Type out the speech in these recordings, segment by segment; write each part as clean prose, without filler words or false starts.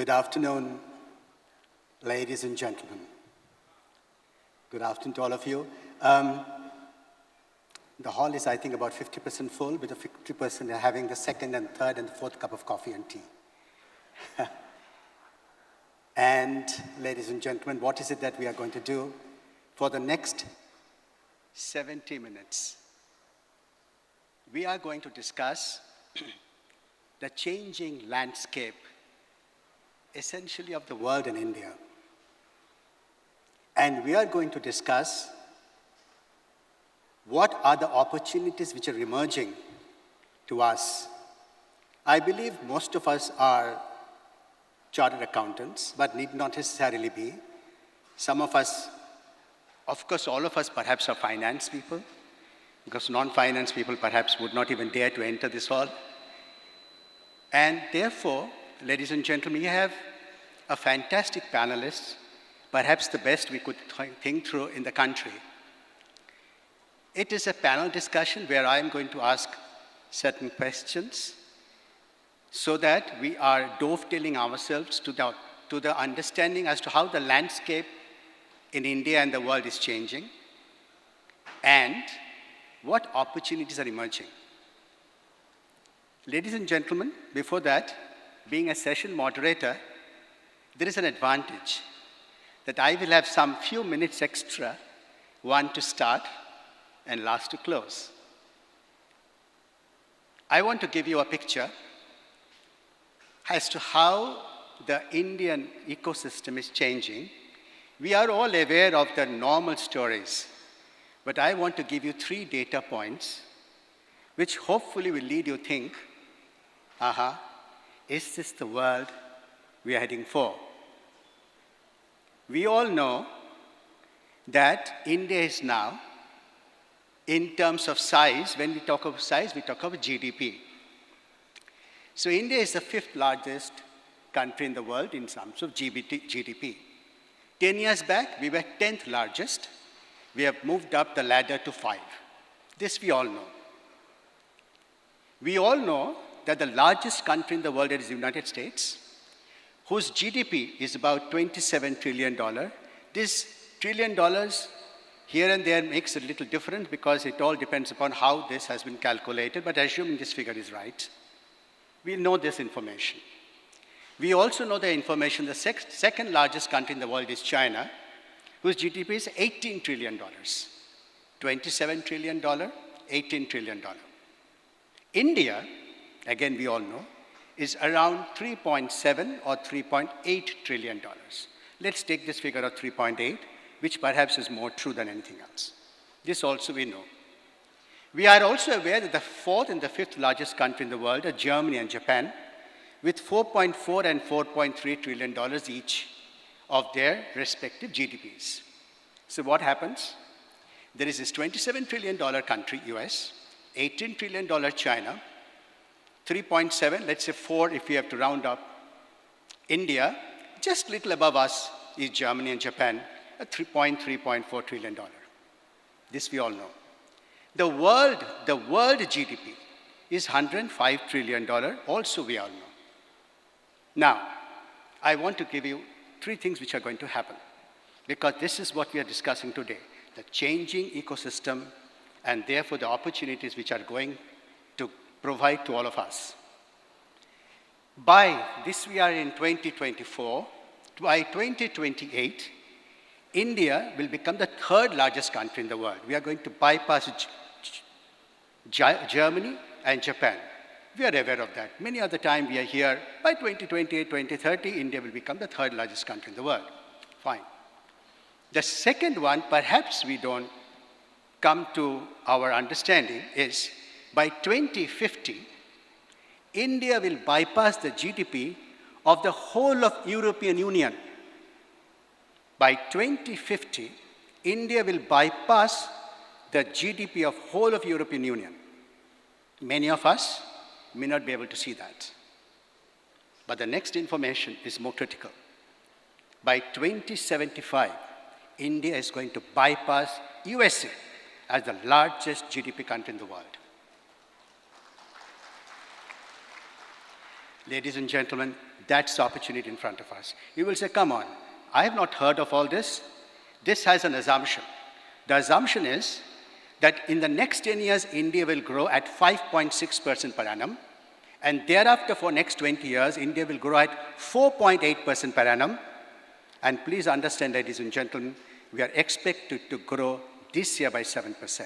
Good afternoon, ladies and gentlemen. Good afternoon to all of you. The hall is, I think, about 50% full, with the 50% having the second and third and fourth cup of coffee and tea. And, ladies and gentlemen, what is it that we are going to do for the next 70 minutes? We are going to discuss the changing landscape, essentially of the world and India. And we are going to discuss what are the opportunities which are emerging to us. I believe most of us are chartered accountants, but need not necessarily be. Some of us, of course, all of us perhaps are finance people, because non-finance people perhaps would not even dare to enter this hall. And therefore, ladies and gentlemen, we have a fantastic panelist, perhaps the best we could think through in the country. It is a panel discussion where I am going to ask certain questions so that we are dovetailing ourselves to the understanding as to how the landscape in India and the world is changing and what opportunities are emerging. Ladies and gentlemen, before that, being a session moderator, there is an advantage that I will have some few minutes extra, one to start and last to close. I want to give you a picture as to how the Indian ecosystem is changing. We are all aware of the normal stories, but I want to give you 3 data points which hopefully will lead you to think, is this the world we are heading for? We all know that India is now, in terms of size, when we talk of size, we talk of GDP. So India is the 5th largest country in the world in terms of GDP. 10 years back, we were 10th largest. We have moved up the ladder to 5. This we all know. We all know that the largest country in the world is the United States, whose GDP is about $27 trillion. This $1 trillion here and there makes a little difference because it all depends upon how this has been calculated, but assuming this figure is right, we know this information. We also know the information the second largest country in the world is China, whose GDP is $18 trillion. $27 trillion, $18 trillion. India, again we all know, is around 3.7 or $3.8 trillion. Let's take this figure of 3.8, which perhaps is more true than anything else. This also we know. We are also aware that the 4th and the 5th largest country in the world are Germany and Japan, with $4.4 and $4.3 trillion each of their respective GDPs. So what happens? There is this $27 trillion country, US, $18 trillion China, 3.7, let's say 4 if we have to round up. India, just little above us is Germany and Japan, at $3.4 trillion. This we all know. The world GDP is $105 trillion, also we all know. Now, I want to give you 3 things which are going to happen, because this is what we are discussing today, the changing ecosystem and therefore the opportunities which are going to provide to all of us. By this, we are in 2024. By 2028, India will become the 3rd largest country in the world. We are going to bypass Germany and Japan. We are aware of that. Many other time we are here. By 2028, 2030, India will become the 3rd largest country in the world. Fine. The second one, perhaps we don't come to our understanding, is by 2050, India will bypass the GDP of the whole of European Union. By 2050, India will bypass the GDP of whole of European Union. Many of us may not be able to see that. But the next information is more critical. By 2075, India is going to bypass USA as the largest GDP country in the world. Ladies and gentlemen, That's the opportunity in front of us. You will say, come on, I have not heard of all this. This has an assumption. The assumption is that in the next 10 years, India will grow at 5.6% per annum. And thereafter, for next 20 years, India will grow at 4.8% per annum. And please understand, ladies and gentlemen, we are expected to grow this year by 7%.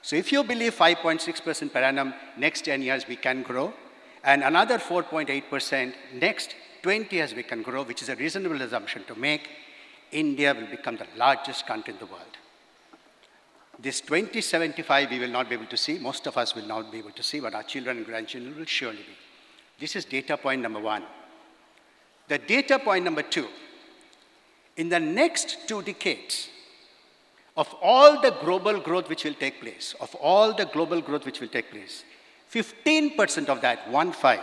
So if you believe 5.6% per annum, next 10 years we can grow, and another 4.8% next 20 years we can grow, which is a reasonable assumption to make, India will become the largest country in the world. This 2075 we will not be able to see, most of us will not be able to see, but our children and grandchildren will surely be. This is data point number one. The data point number two, in the next 2 decades, of all the global growth which will take place, 15% of that, 1/5,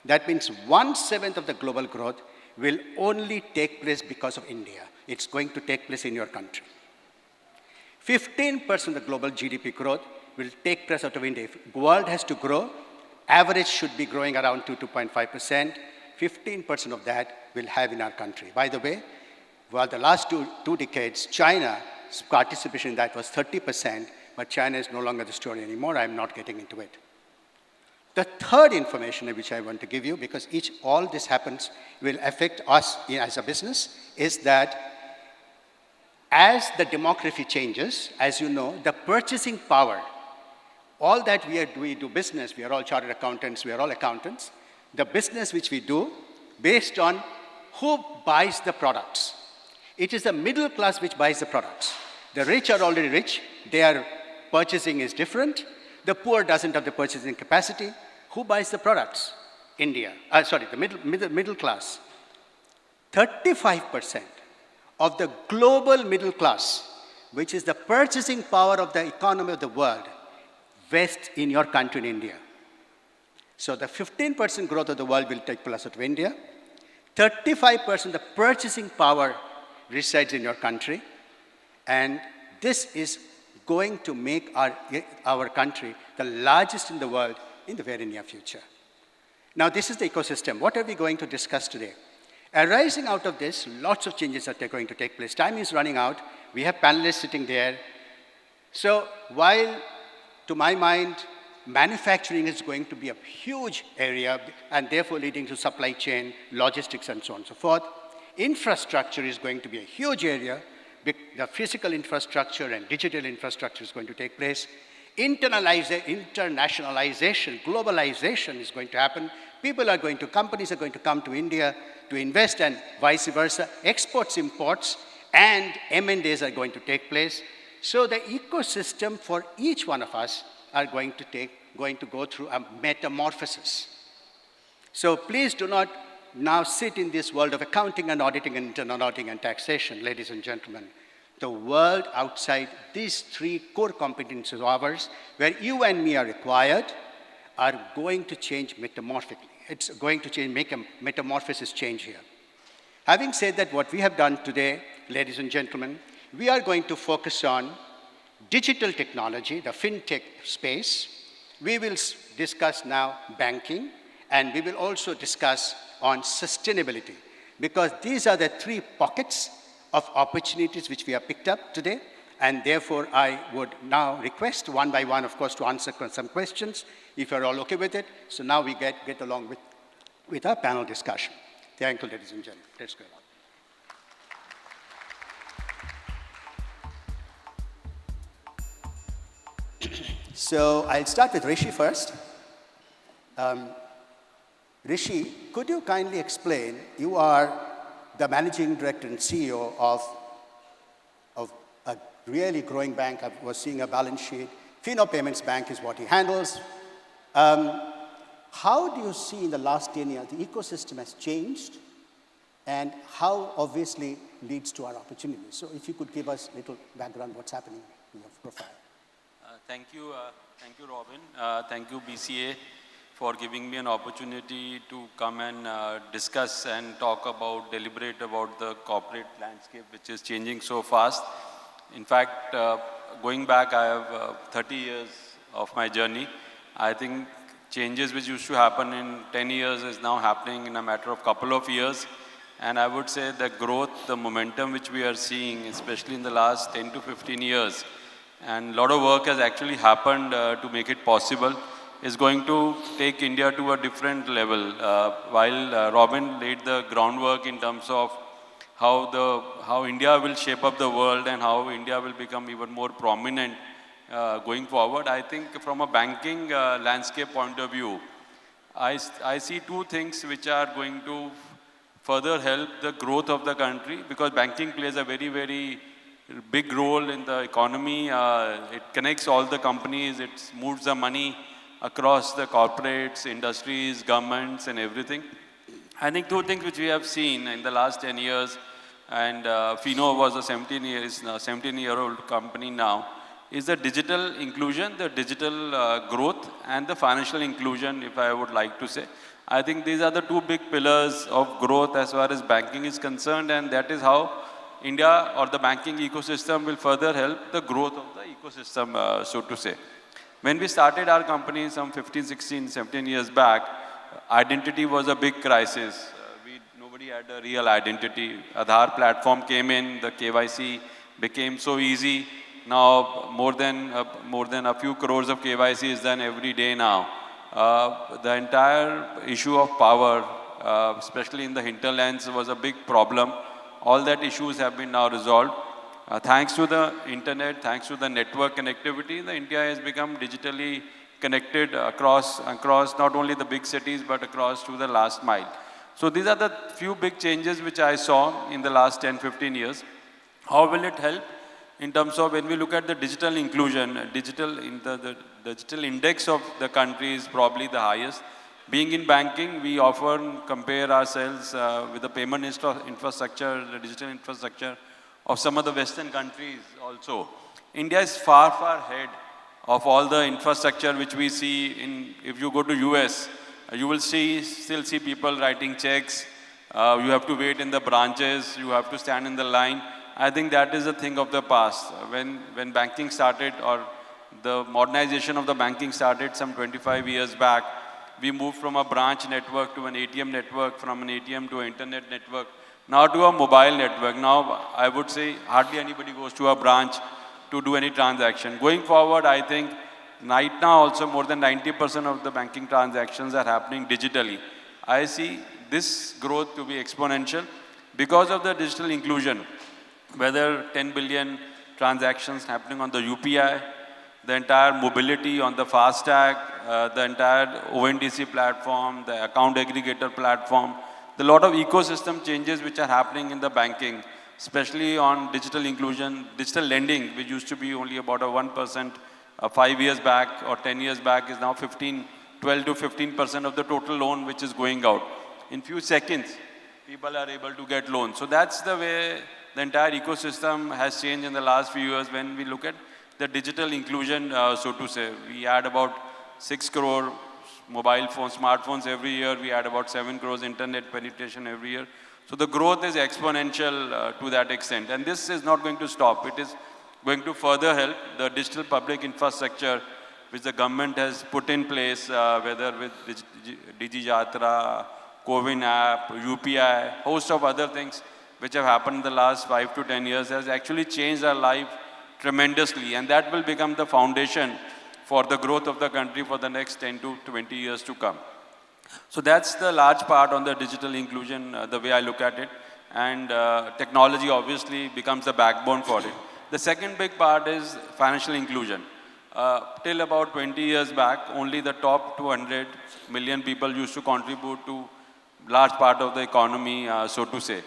that means 1/7 of the global growth will only take place because of India. It's going to take place in your country. 15% of the global GDP growth will take place out of India. If the world has to grow, average should be growing around 2.5%. 15% of that will have in our country. By the way, while the last two decades, China's participation in that was 30%, but China is no longer the story anymore. I'm not getting into it. The third information which I want to give you, because all this happens will affect us as a business, is that as the demography changes, as you know, the purchasing power, all that we do business, we are all chartered accountants, we are all accountants, the business which we do based on who buys the products. It is the middle class which buys the products. The rich are already rich, their purchasing is different. The poor doesn't have the purchasing capacity. Who buys the products? India. The middle class. 35% of the global middle class, which is the purchasing power of the economy of the world, vests in your country in India. So the 15% growth of the world will take place out of India. 35% of the purchasing power resides in your country. And this is going to make our country the largest in the world in the very near future. Now, this is the ecosystem. What are we going to discuss today? Arising out of this, lots of changes are going to take place. Time is running out. We have panelists sitting there. So while, to my mind, manufacturing is going to be a huge area and therefore leading to supply chain, logistics, and so on and so forth, infrastructure is going to be a huge area. The physical infrastructure and digital infrastructure is going to take place. Internationalization, globalization is going to happen. Companies are going to come to India to invest and vice versa. Exports, imports, and M&As are going to take place. So the ecosystem for each one of us are going to go through a metamorphosis. So please do not now sit in this world of accounting and auditing and internal auditing and taxation, ladies and gentlemen. The world outside these 3 core competencies of ours, where you and me are required, are going to change metamorphically. It's going to make a metamorphosis change here. Having said that, what we have done today, ladies and gentlemen, we are going to focus on digital technology, the fintech space. We will discuss now banking, and we will also discuss on sustainability, because these are the 3 pockets of opportunities which we have picked up today, and therefore I would now request one by one, of course, to answer some questions, if you're all okay with it. So now we get along with our panel discussion. Thank you, ladies and gentlemen. Let's go. So I'll start with Rishi first. Rishi, could you kindly explain, you are the managing director and CEO of a really growing bank. I was seeing a balance sheet. Fino Payments Bank is what he handles. How do you see in the last 10 years the ecosystem has changed, and how obviously leads to our opportunities? So if you could give us a little background what's happening in your profile. Thank you, Robin. Thank you, BCA, for giving me an opportunity to come and discuss and deliberate about the corporate landscape, which is changing so fast. In fact, going back, I have 30 years of my journey. I think changes which used to happen in 10 years is now happening in a matter of couple of years. And I would say the growth, the momentum which we are seeing, especially in the last 10 to 15 years, and a lot of work has actually happened to make it possible, is going to take India to a different level. While Robin laid the groundwork in terms of how India will shape up the world and how India will become even more prominent going forward, I think from a banking landscape point of view, I see two things which are going to further help the growth of the country, because banking plays a very, very big role in the economy. It connects all the companies, it moves the money across the corporates, industries, governments, and everything. I think two things which we have seen in the last 10 years, and Fino was a 17-year-old company now, is the digital inclusion, the digital growth, and the financial inclusion, if I would like to say. I think these are the two big pillars of growth as far as banking is concerned, and that is how India or the banking ecosystem will further help the growth of the ecosystem, so to say. When we started our company some 15, 16, 17 years back, identity was a big crisis. Nobody had a real identity. Aadhaar platform came in, the KYC became so easy. Now more than a few crores of KYC is done every day now. The entire issue of power, especially in the hinterlands, was a big problem. All that issues have been now resolved. Thanks to the internet, thanks to the network connectivity, India has become digitally connected across not only the big cities, but across to the last mile. So these are the few big changes which I saw in the last 10, 15 years. How will it help? In terms of when we look at the digital inclusion, the digital index of the country is probably the highest. Being in banking, we often compare ourselves with the payment infrastructure, the digital infrastructure of some of the Western countries also. India is far, far ahead of all the infrastructure which we see if you go to US, you will still see people writing checks. You have to wait in the branches, you have to stand in the line. I think that is a thing of the past. When banking started, or the modernization of the banking started some 25 years back, we moved from a branch network to an ATM network, from an ATM to an internet network, now to a mobile network. Now, I would say hardly anybody goes to a branch to do any transaction. Going forward, I think right now also more than 90% of the banking transactions are happening digitally. I see this growth to be exponential because of the digital inclusion. Whether 10 billion transactions happening on the UPI, the entire mobility on the FASTag, the entire ONDC platform, the account aggregator platform, the lot of ecosystem changes which are happening in the banking, especially on digital inclusion, digital lending, which used to be only about a 1% 5 years back or 10 years back, is now 12 to 15% of the total loan which is going out. In few seconds, people are able to get loans. So that's the way the entire ecosystem has changed in the last few years when we look at the digital inclusion, so to say. We add about 6 crore mobile phones, smartphones every year. We add about 7 crores internet penetration every year. So the growth is exponential to that extent. And this is not going to stop. It is going to further help the digital public infrastructure which the government has put in place, whether with DigiYatra, CoWIN app, UPI, host of other things which have happened in the last 5 to 10 years has actually changed our life tremendously. And that will become the foundation for the growth of the country for the next 10 to 20 years to come. So that's the large part on the digital inclusion, the way I look at it. And technology obviously becomes the backbone for it. The second big part is financial inclusion. Till about 20 years back, only the top 200 million people used to contribute to large part of the economy, so to say.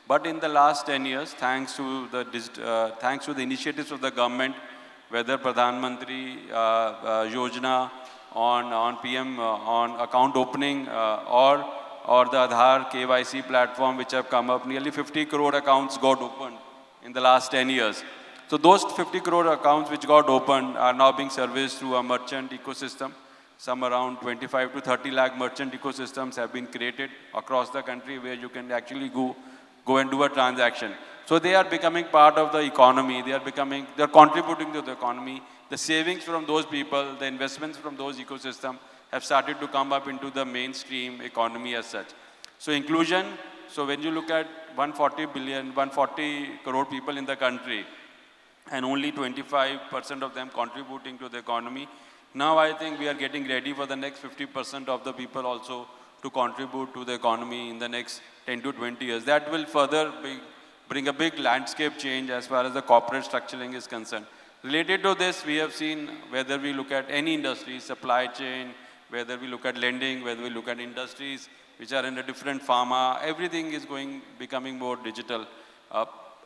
But in the last 10 years, thanks to the initiatives of the government, whether Pradhan Mantri Yojana on PM, on account opening, or the Aadhaar KYC platform which have come up, nearly 50 crore accounts got opened in the last 10 years. So those 50 crore accounts which got opened are now being serviced through a merchant ecosystem. Some around 25 to 30 lakh merchant ecosystems have been created across the country where you can actually go and do a transaction. So they are becoming part of the economy. They are contributing to the economy. The savings from those people, the investments from those ecosystems have started to come up into the mainstream economy as such. So inclusion, so when you look at 140 crore people in the country, and only 25% of them contributing to the economy, now I think we are getting ready for the next 50% of the people also to contribute to the economy in the next 10 to 20 years. That will further bring a big landscape change as far as the corporate structuring is concerned. Related to this, we have seen whether we look at any industry, supply chain, whether we look at lending, whether we look at industries which are in a different pharma, everything is becoming more digital.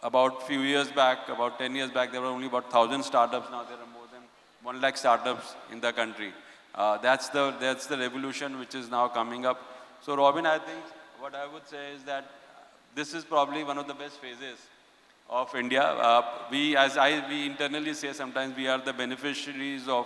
About few years back, about 10 years back, there were only about 1,000 startups. Now there are more than 1 lakh startups in the country. That's the revolution which is now coming up. So Robin, I think what I would say is that this is probably one of the best phases of India. We internally say sometimes we are the beneficiaries of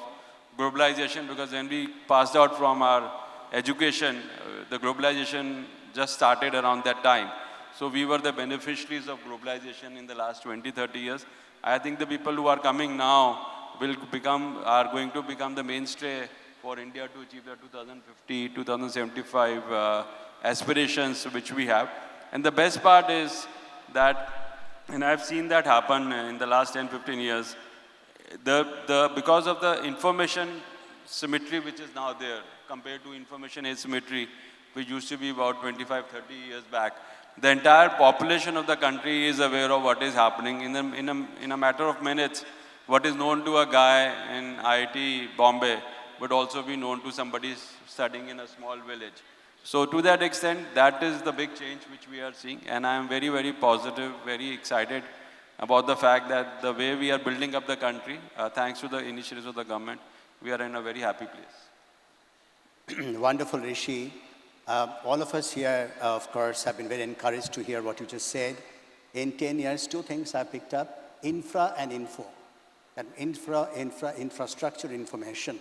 globalization, because when we passed out from our education, the globalization just started around that time. So we were the beneficiaries of globalization in the last 20, 30 years. I think the people who are coming now are going to become the mainstay for India to achieve the 2050, 2075 aspirations which we have. And the best part is that, and I've seen that happen in the last 10, 15 years, because of the information symmetry which is now there compared to information asymmetry, which used to be about 25, 30 years back, the entire population of the country is aware of what is happening. In a matter of minutes, what is known to a guy in IIT Bombay would also be known to somebody studying in a small village. So to that extent, that is the big change which we are seeing. And I am very, very positive, very excited about the fact that the way we are building up the country, thanks to the initiatives of the government, we are in a very happy place. Wonderful, Rishi. All of us here, of course, have been very encouraged to hear what you just said. In 10 years, two things I picked up: infra and info. That infrastructure, information.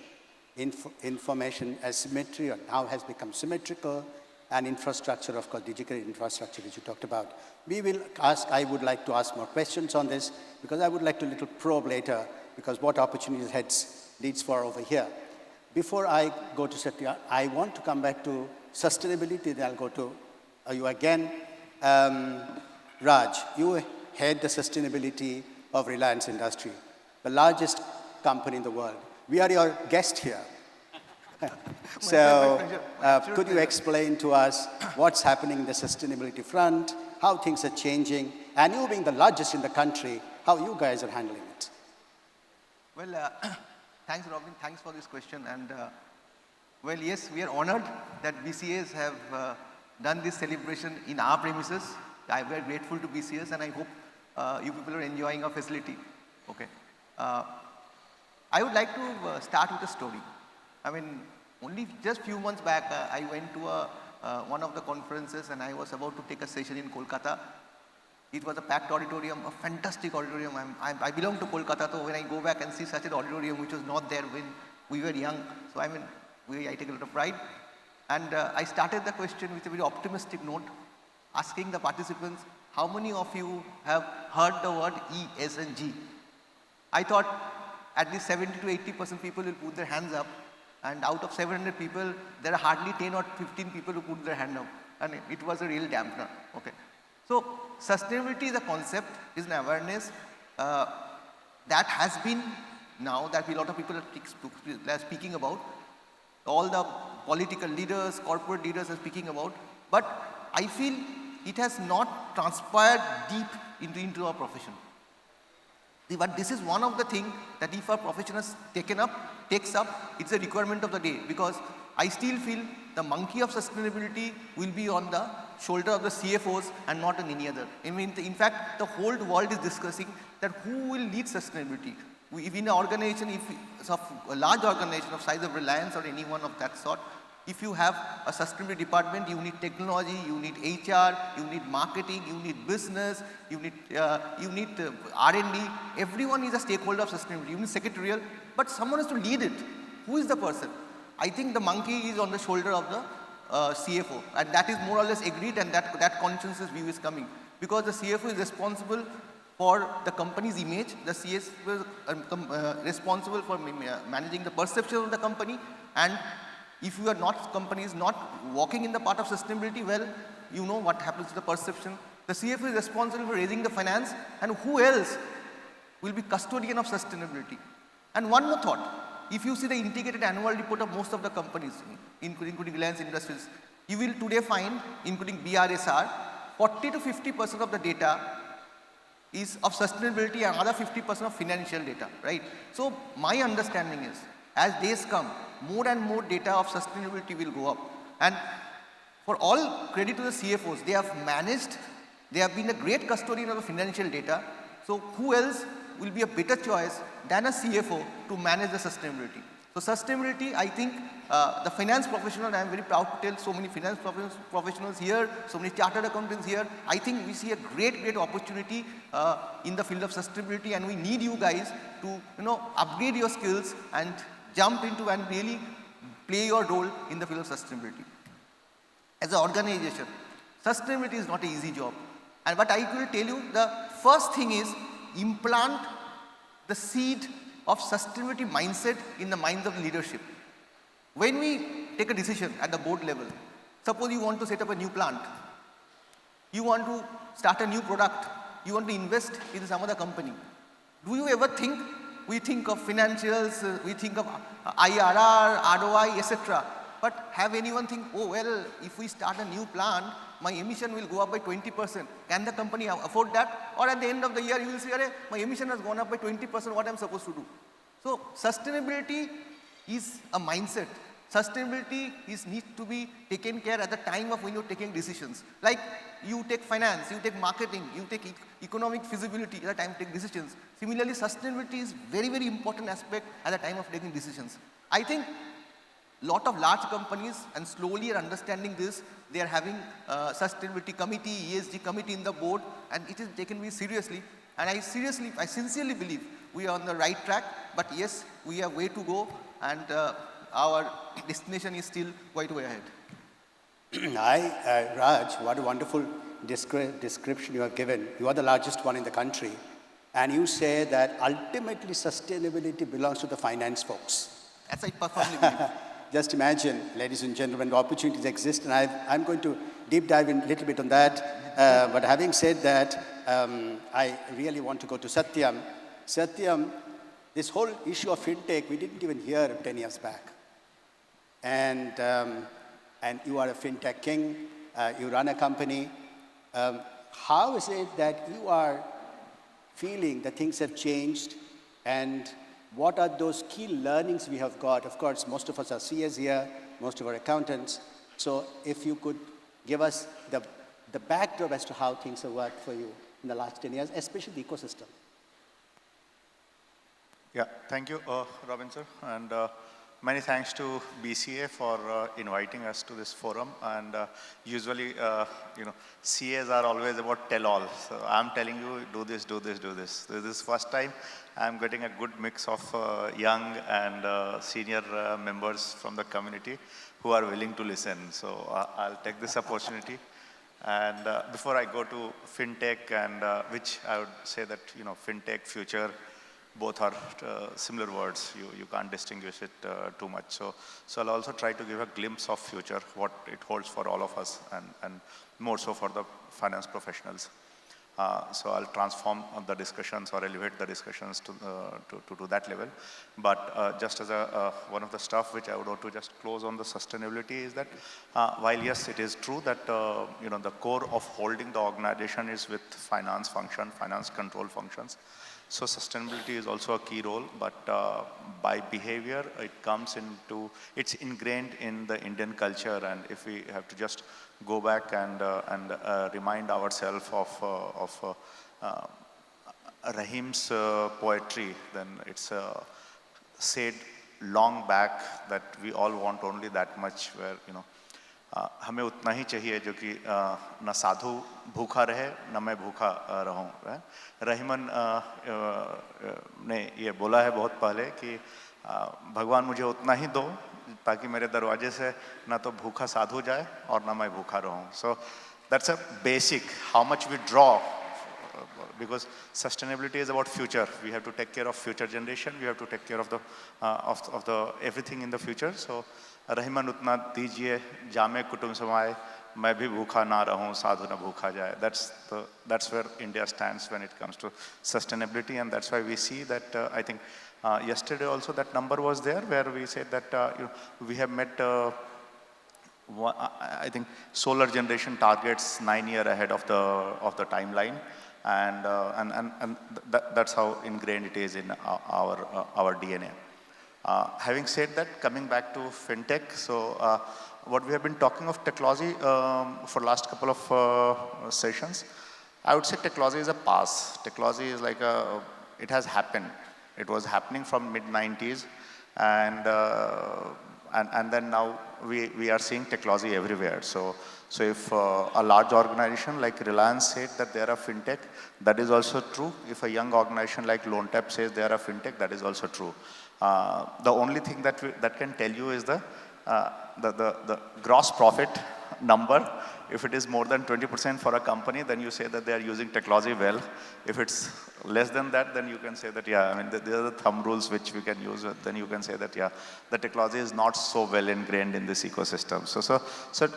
Information asymmetry now has become symmetrical, and infrastructure, of course, digital infrastructure, which you talked about. I would like to ask more questions on this, because I would like to little probe later, because what opportunities leads for over here. Before I go to Satya, I want to come back to sustainability, then I'll go to you again. Raj, you head the sustainability of Reliance Industry, the largest company in the world. We are your guest here. So could you explain to us what's happening in the sustainability front, how things are changing, and you being the largest in the country, how you guys are handling it? Well, thanks, Robin. Thanks for this question. And well, yes, we are honored that BCAs have done this celebration in our premises. I'm very grateful to BCAs, and I hope you people are enjoying our facility. Okay. I would like to start with a story. I mean, only just few months back, I went to one of the conferences, and I was about to take a session in Kolkata. It was a packed auditorium, a fantastic auditorium. I belong to Kolkata, so when I go back and see such an auditorium which was not there when we were young, so I mean, I take a lot of pride. And I started the question with a very optimistic note, asking the participants, how many of you have heard the word E, S, and G? I thought at least 70 to 80% people will put their hands up, and out of 700 people, there are hardly 10 or 15 people who put their hand up, and it was a real dampener. Okay. So sustainability is a concept, is an awareness that has been now that a lot of people are speaking about. All the political leaders, corporate leaders are speaking about, but I feel it has not transpired deep into our profession. But this is one of the things that if our profession has takes up, it's a requirement of the day, because I still feel the monkey of sustainability will be on the shoulder of the CFOs and not on any other. I mean, in fact, the whole world is discussing that who will lead sustainability. If in an organization, if it's a large organization of size of Reliance or anyone of that sort, if you have a sustainability department, you need technology, you need HR, you need marketing, you need business, you need R&D. Everyone is a stakeholder of sustainability. You need secretarial, but someone has to lead it. Who is the person? I think the monkey is on the shoulder of the CFO, and that is more or less agreed, and that consensus view is coming, because the CFO is responsible for the company's image, the CFO is responsible for managing the perception of the company, and If your company is not walking in the path of sustainability, well, you know what happens to the perception. The CFO is responsible for raising the finance, and who else will be custodian of sustainability? And one more thought, if you see the integrated annual report of most of the companies, including Reliance Industries, you will today find, including BRSR, 40 to 50% of the data is of sustainability and other 50% of financial data, right? So my understanding is, as days come, more and more data of sustainability will go up. And for all credit to the CFOs, they have managed, they have been a great custodian of the financial data. So who else will be a better choice than a CFO to manage the sustainability? So sustainability, I think the finance professional, I am very proud to tell so many finance professionals here, so many chartered accountants here, I think we see a great opportunity in the field of sustainability, and we need you guys to upgrade your skills and jump into and really play your role in the field of sustainability. As an organization, sustainability is not an easy job. But I will tell you, the first thing is implant the seed of sustainability mindset in the minds of leadership. When we take a decision at the board level, suppose you want to set up a new plant, you want to start a new product, you want to invest in some other company. Do you ever think, we think of financials, we think of IRR, ROI, etc. But have anyone think, oh well, if we start a new plant, my emission will go up by 20%. Can the company afford that? Or at the end of the year, you will say, my emission has gone up by 20%, what I'm supposed to do? So sustainability is a mindset. Sustainability needs to be taken care at the time of when you're taking decisions. Like you take finance, you take marketing, you take economic feasibility at the time to take decisions. Similarly, sustainability is very important aspect at the time of taking decisions. I think lot of large companies and slowly are understanding this. They are having sustainability committee, ESG committee in the board, and it is taken very seriously. And I sincerely believe we are on the right track, but yes, we have way to go, and our destination is still quite way ahead. Raj, what a wonderful description you have given. You are the largest one in the country, and you say that ultimately sustainability belongs to the finance folks. That's I perfectly believe. Just imagine, ladies and gentlemen, the opportunities exist, and I'm going to deep dive in a little bit on that. But having said that, I really want to go to Satyam. Satyam, this whole issue of fintech, we didn't even hear 10 years back. And you are a fintech king, you run a company. How is it that you are feeling that things have changed, and what are those key learnings we have got? Of course, most of us are CAs here, most of our accountants. So if you could give us the backdrop as to how things have worked for you in the last 10 years, especially the ecosystem. Yeah, thank you, Robin sir. And many thanks to BCA for inviting us to this forum. And usually, CAs are always about tell-all. So I'm telling you, do this, do this, do this. This is first time I'm getting a good mix of young and senior members from the community who are willing to listen. So I'll take this opportunity. And before I go to fintech, and which I would say that fintech, future, both are similar words. You can't distinguish it too much. So I'll also try to give a glimpse of future, what it holds for all of us, and more so for the finance professionals. So I'll transform the discussions or elevate the discussions to that level. But just as one of the stuff which I would want to just close on the sustainability is that while yes, it is true that the core of holding the organization is with finance function, finance control functions. So sustainability is also a key role, but by behavior, it's ingrained in the Indian culture. And if we have to just go back and remind ourselves of Rahim's poetry, then it's said long back that we all want only that much, where हमें उतना ही चाहिए जो कि न साधु भूखा रहे न मैं भूखा रहूं. रहीमन ने ये बोला है बहुत पहले कि भगवान मुझे उतना ही दो ताकि मेरे दरवाजे से न तो भूखा साधु जाए और न मैं भूखा रहूं. So that's a basic, how much we draw because sustainability is about future. We have to take care of future generation. We have to take care of the everything in the future. So Rahiman उतना दीजिए जामे कुटुंब समाए मैं भी भूखा ना रहूं साधु न भूखा जाए. That's where India stands when it comes to sustainability, and that's why we see that I think yesterday also that number was there where we said that we have met I think solar generation targets 9 years ahead of the timeline, and that's how ingrained it is in our DNA. Having said that, coming back to fintech, so what we have been talking of technology for last couple of sessions, I would say technology is a pass. Technology is like it has happened. It was happening from mid-90s, and then now we are seeing technology everywhere. So if a large organization like Reliance said that they are a fintech, that is also true. If a young organization like LoanTap says they are a fintech, that is also true. The only thing that can tell you is the gross profit number. If it is more than 20% for a company, then you say that they are using technology well. If it's less than that, then you can say that, yeah, I mean, there are the thumb rules which we can use. Then you can say that, yeah, the technology is not so well ingrained in this ecosystem. So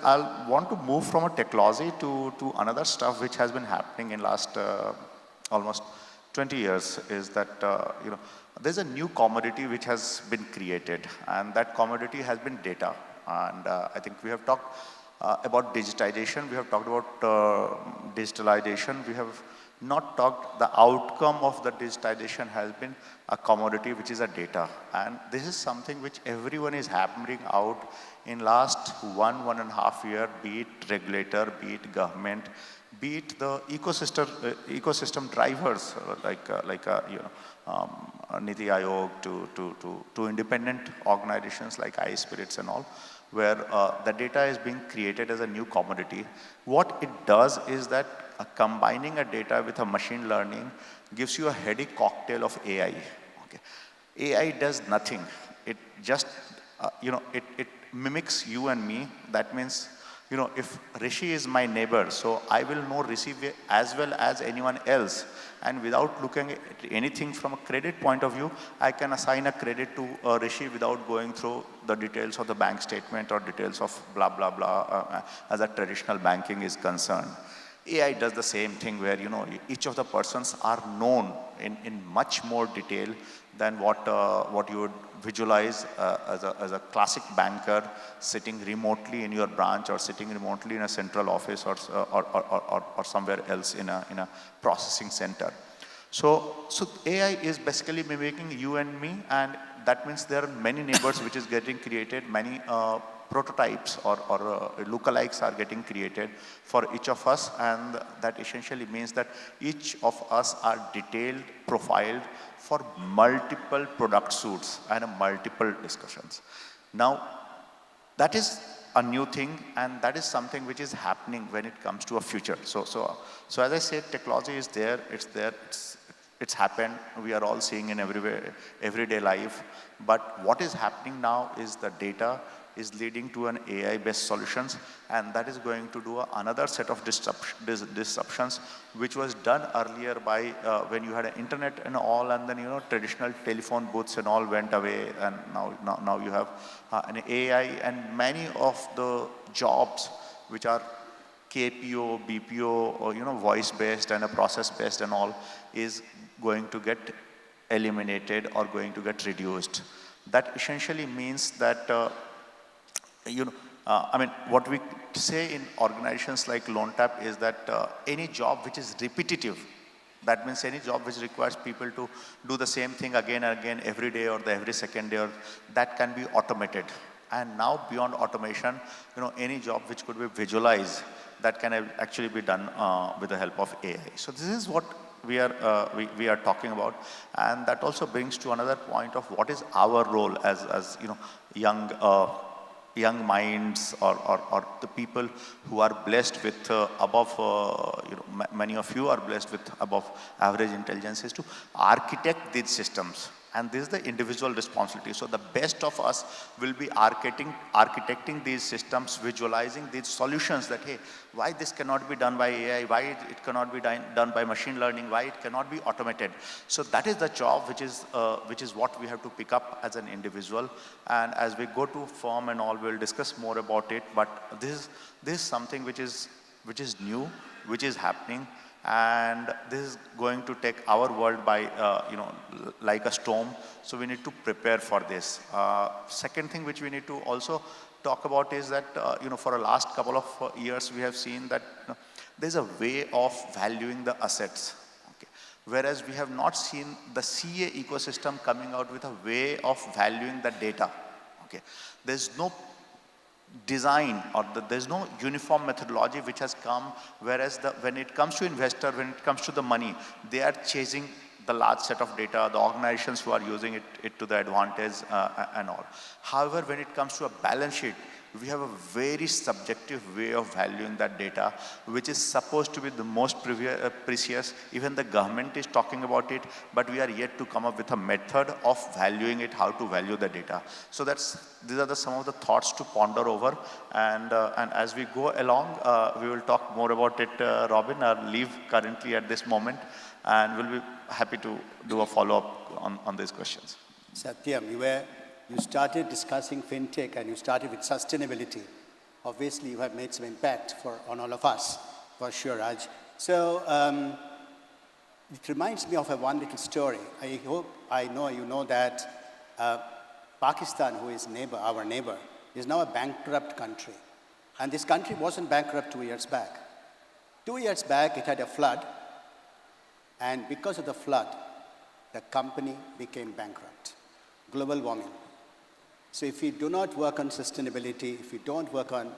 I'll want to move from a technology to another stuff which has been happening in last almost 20 years, is that, there's a new commodity which has been created, and that commodity has been data. And I think we have talked about digitization, we have talked about digitalization, we have not talked, the outcome of the digitization has been a commodity which is a data. And this is something which everyone is hammering out in last 1.5 years, be it regulator, be it government, be it the ecosystem drivers like Niti Aayog to independent organizations like iSpirits and all, where the data is being created as a new commodity. What it does is that combining a data with a machine learning gives you a heady cocktail of AI. Okay. AI does nothing. It just, it mimics you and me. That means, if Rishi is my neighbor, so I will know Rishi as well as anyone else. And without looking at anything from a credit point of view, I can assign a credit to Rishi without going through the details of the bank statement or details of blah, blah, blah, as a traditional banking is concerned. AI does the same thing where, each of the persons are known in much more detail than what you would visualize as a classic banker sitting remotely in your branch or sitting remotely in a central office or somewhere else in a processing center. So AI is basically mimicking you and me, and that means there are many neighbors which is getting created, many prototypes or lookalikes are getting created for each of us, and that essentially means that each of us are detailed, profiled for multiple product suites and multiple discussions. Now, that is a new thing, and that is something which is happening when it comes to a future. So as I said, technology is there, it's happened, we are all seeing in everyday life, but what is happening now is the data is leading to an AI-based solutions, and that is going to do another set of disruptions, which was done earlier by when you had an internet and all, and then traditional telephone booths and all went away, and now you have an AI, and many of the jobs which are KPO, BPO, or voice-based and a process-based and all is going to get eliminated or going to get reduced. That essentially means that what we say in organizations like LoanTap is that any job which is repetitive, that means any job which requires people to do the same thing again and again every day or every second day, that can be automated. And now beyond automation, any job which could be visualized, that can actually be done with the help of AI. So this is what we are talking about, and that also brings to another point of what is our role as young minds or the people who are blessed with many of you are blessed with above average intelligence, is to architect these systems. And this is the individual responsibility. So the best of us will be architecting these systems, visualizing these solutions that, hey, why this cannot be done by AI, why it cannot be done by machine learning, why it cannot be automated. So that is the job which is what we have to pick up as an individual. And as we go to firm and all, we'll discuss more about it. But this is something which is new, which is happening. And this is going to take our world by, like a storm. So we need to prepare for this. Second thing which we need to also talk about is that, for the last couple of years, we have seen that there's a way of valuing the assets. Okay. Whereas we have not seen the CA ecosystem coming out with a way of valuing the data. Okay. There's no design or there's no uniform methodology which has come, whereas when it comes to investor, when it comes to the money, they are chasing the large set of data, the organizations who are using it to the advantage and all. However, when it comes to a balance sheet, we have a very subjective way of valuing that data, which is supposed to be the most precious. Even the government is talking about it, but we are yet to come up with a method of valuing it, how to value the data. So these are some of the thoughts to ponder over. And as we go along, we will talk more about it. Robin, our leave currently at this moment, and we'll be happy to do a follow-up on these questions. Satyam, you started discussing fintech and you started with sustainability. Obviously, you have made some impact on all of us, for sure, Raj. So it reminds me of one little story. I know you know that Pakistan, who is our neighbor, is now a bankrupt country. And this country wasn't bankrupt 2 years back. 2 years back, it had a flood. And because of the flood, the company became bankrupt. Global warming. So if we do not work on sustainability, if we don't work on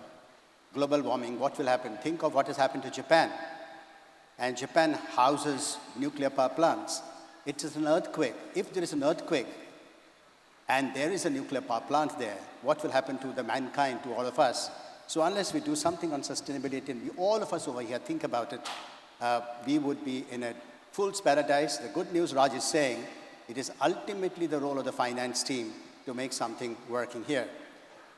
global warming, what will happen? Think of what has happened to Japan. And Japan houses nuclear power plants. It is an earthquake. If there is an earthquake and there is a nuclear power plant there, what will happen to the mankind, to all of us? So unless we do something on sustainability, and all of us over here think about it, we would be in a fool's paradise. The good news Raj is saying, it is ultimately the role of the finance team to make something working here.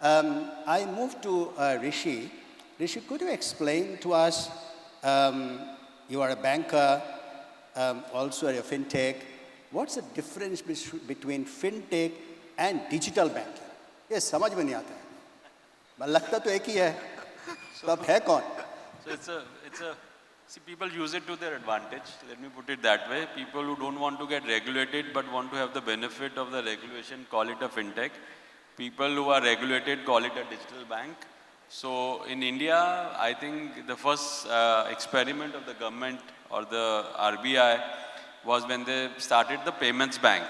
I move to Rishi. Rishi, could you explain to us, you are a banker, also a fintech. What's the difference between fintech and digital banking? ये समझ में नहीं आता है. लगता तो एक ही है. तो अब है कौन? So see, people use it to their advantage. Let me put it that way. People who don't want to get regulated but want to have the benefit of the regulation call it a fintech. People who are regulated call it a digital bank. So in India, I think the first experiment of the government or the RBI was when they started the payments bank.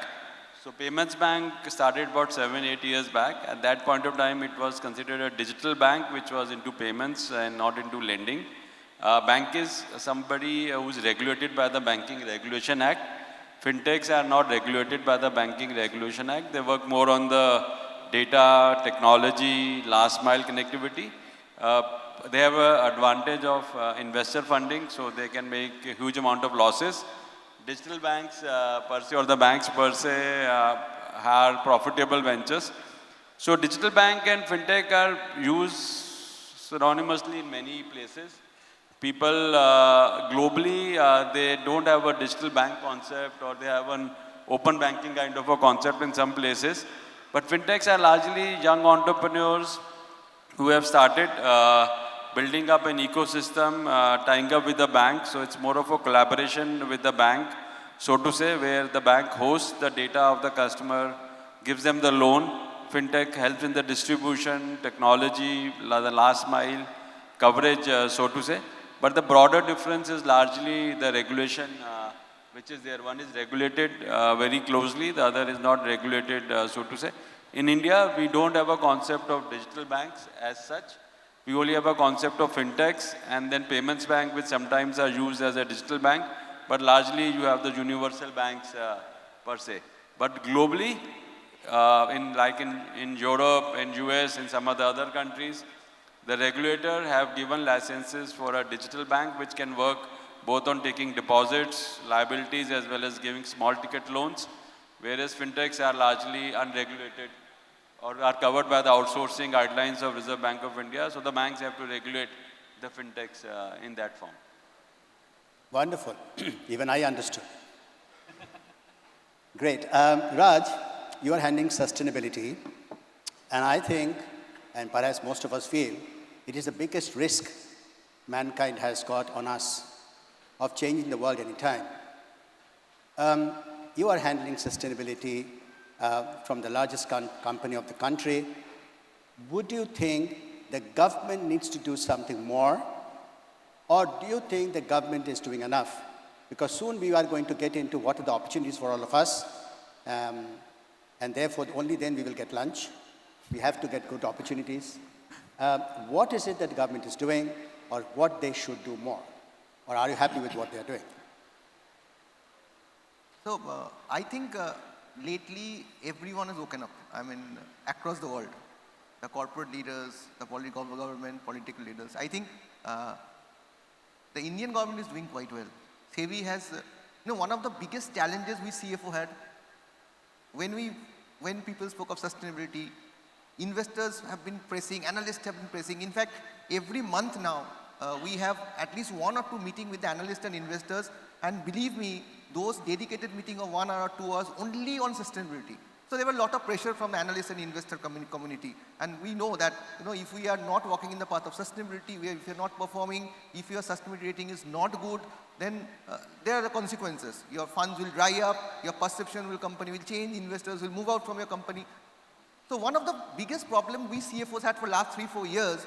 So payments bank started about 7-8 years back. At that point of time, it was considered a digital bank which was into payments and not into lending. Bank is somebody who is regulated by the Banking Regulation Act. Fintechs are not regulated by the Banking Regulation Act. They work more on the data, technology, last mile connectivity. They have an advantage of investor funding, so they can make a huge amount of losses. Digital banks per se, or the banks per se, are profitable ventures. So digital bank and fintech are used synonymously in many places. People globally, they don't have a digital bank concept, or they have an open banking kind of a concept in some places. But fintechs are largely young entrepreneurs who have started building up an ecosystem, tying up with the bank. So it's more of a collaboration with the bank, so to say, where the bank hosts the data of the customer, gives them the loan. Fintech helps in the distribution, technology, the last mile coverage, so to say. But the broader difference is largely the regulation which is there. One is regulated very closely, the other is not regulated, so to say. In India, we don't have a concept of digital banks as such. We only have a concept of fintechs and then payments bank, which sometimes are used as a digital bank, but largely you have the universal banks per se. But globally, in Europe, in US, in some of the other countries, the regulator have given licenses for a digital bank which can work both on taking deposits, liabilities, as well as giving small ticket loans. whereas fintechs are largely unregulated or are covered by the outsourcing guidelines of Reserve Bank of India. So the banks have to regulate the fintechs in that form. Wonderful. Even I understood. Great. Raj, you are handling sustainability, and I think, and perhaps most of us feel, it is the biggest risk mankind has got on us of changing the world anytime. You are handling sustainability from the largest company of the country. Would you think the government needs to do something more, or do you think the government is doing enough? Because soon we are going to get into what are the opportunities for all of us, and therefore only then we will get lunch. We have to get good opportunities. What is it that the government is doing, or what they should do more? Or are you happy with what they are doing? So I think lately everyone has woken up. I mean, across the world, the corporate leaders, the government, political leaders. I think the Indian government is doing quite well. SEBI has, one of the biggest challenges we CFO had, when people spoke of sustainability, investors have been pressing, analysts have been pressing. In fact, every month now, we have at least 1 or 2 meetings with the analysts and investors, and believe me, those dedicated meetings of 1 or 2 hours only on sustainability. So there were a lot of pressure from the analyst and investor community. And we know that, if we are not walking in the path of sustainability, if you're not performing, if your sustainability rating is not good, then there are the consequences. Your funds will dry up, your perception will company will change, investors will move out from your company. So one of the biggest problems we CFOs had for last 3-4 years,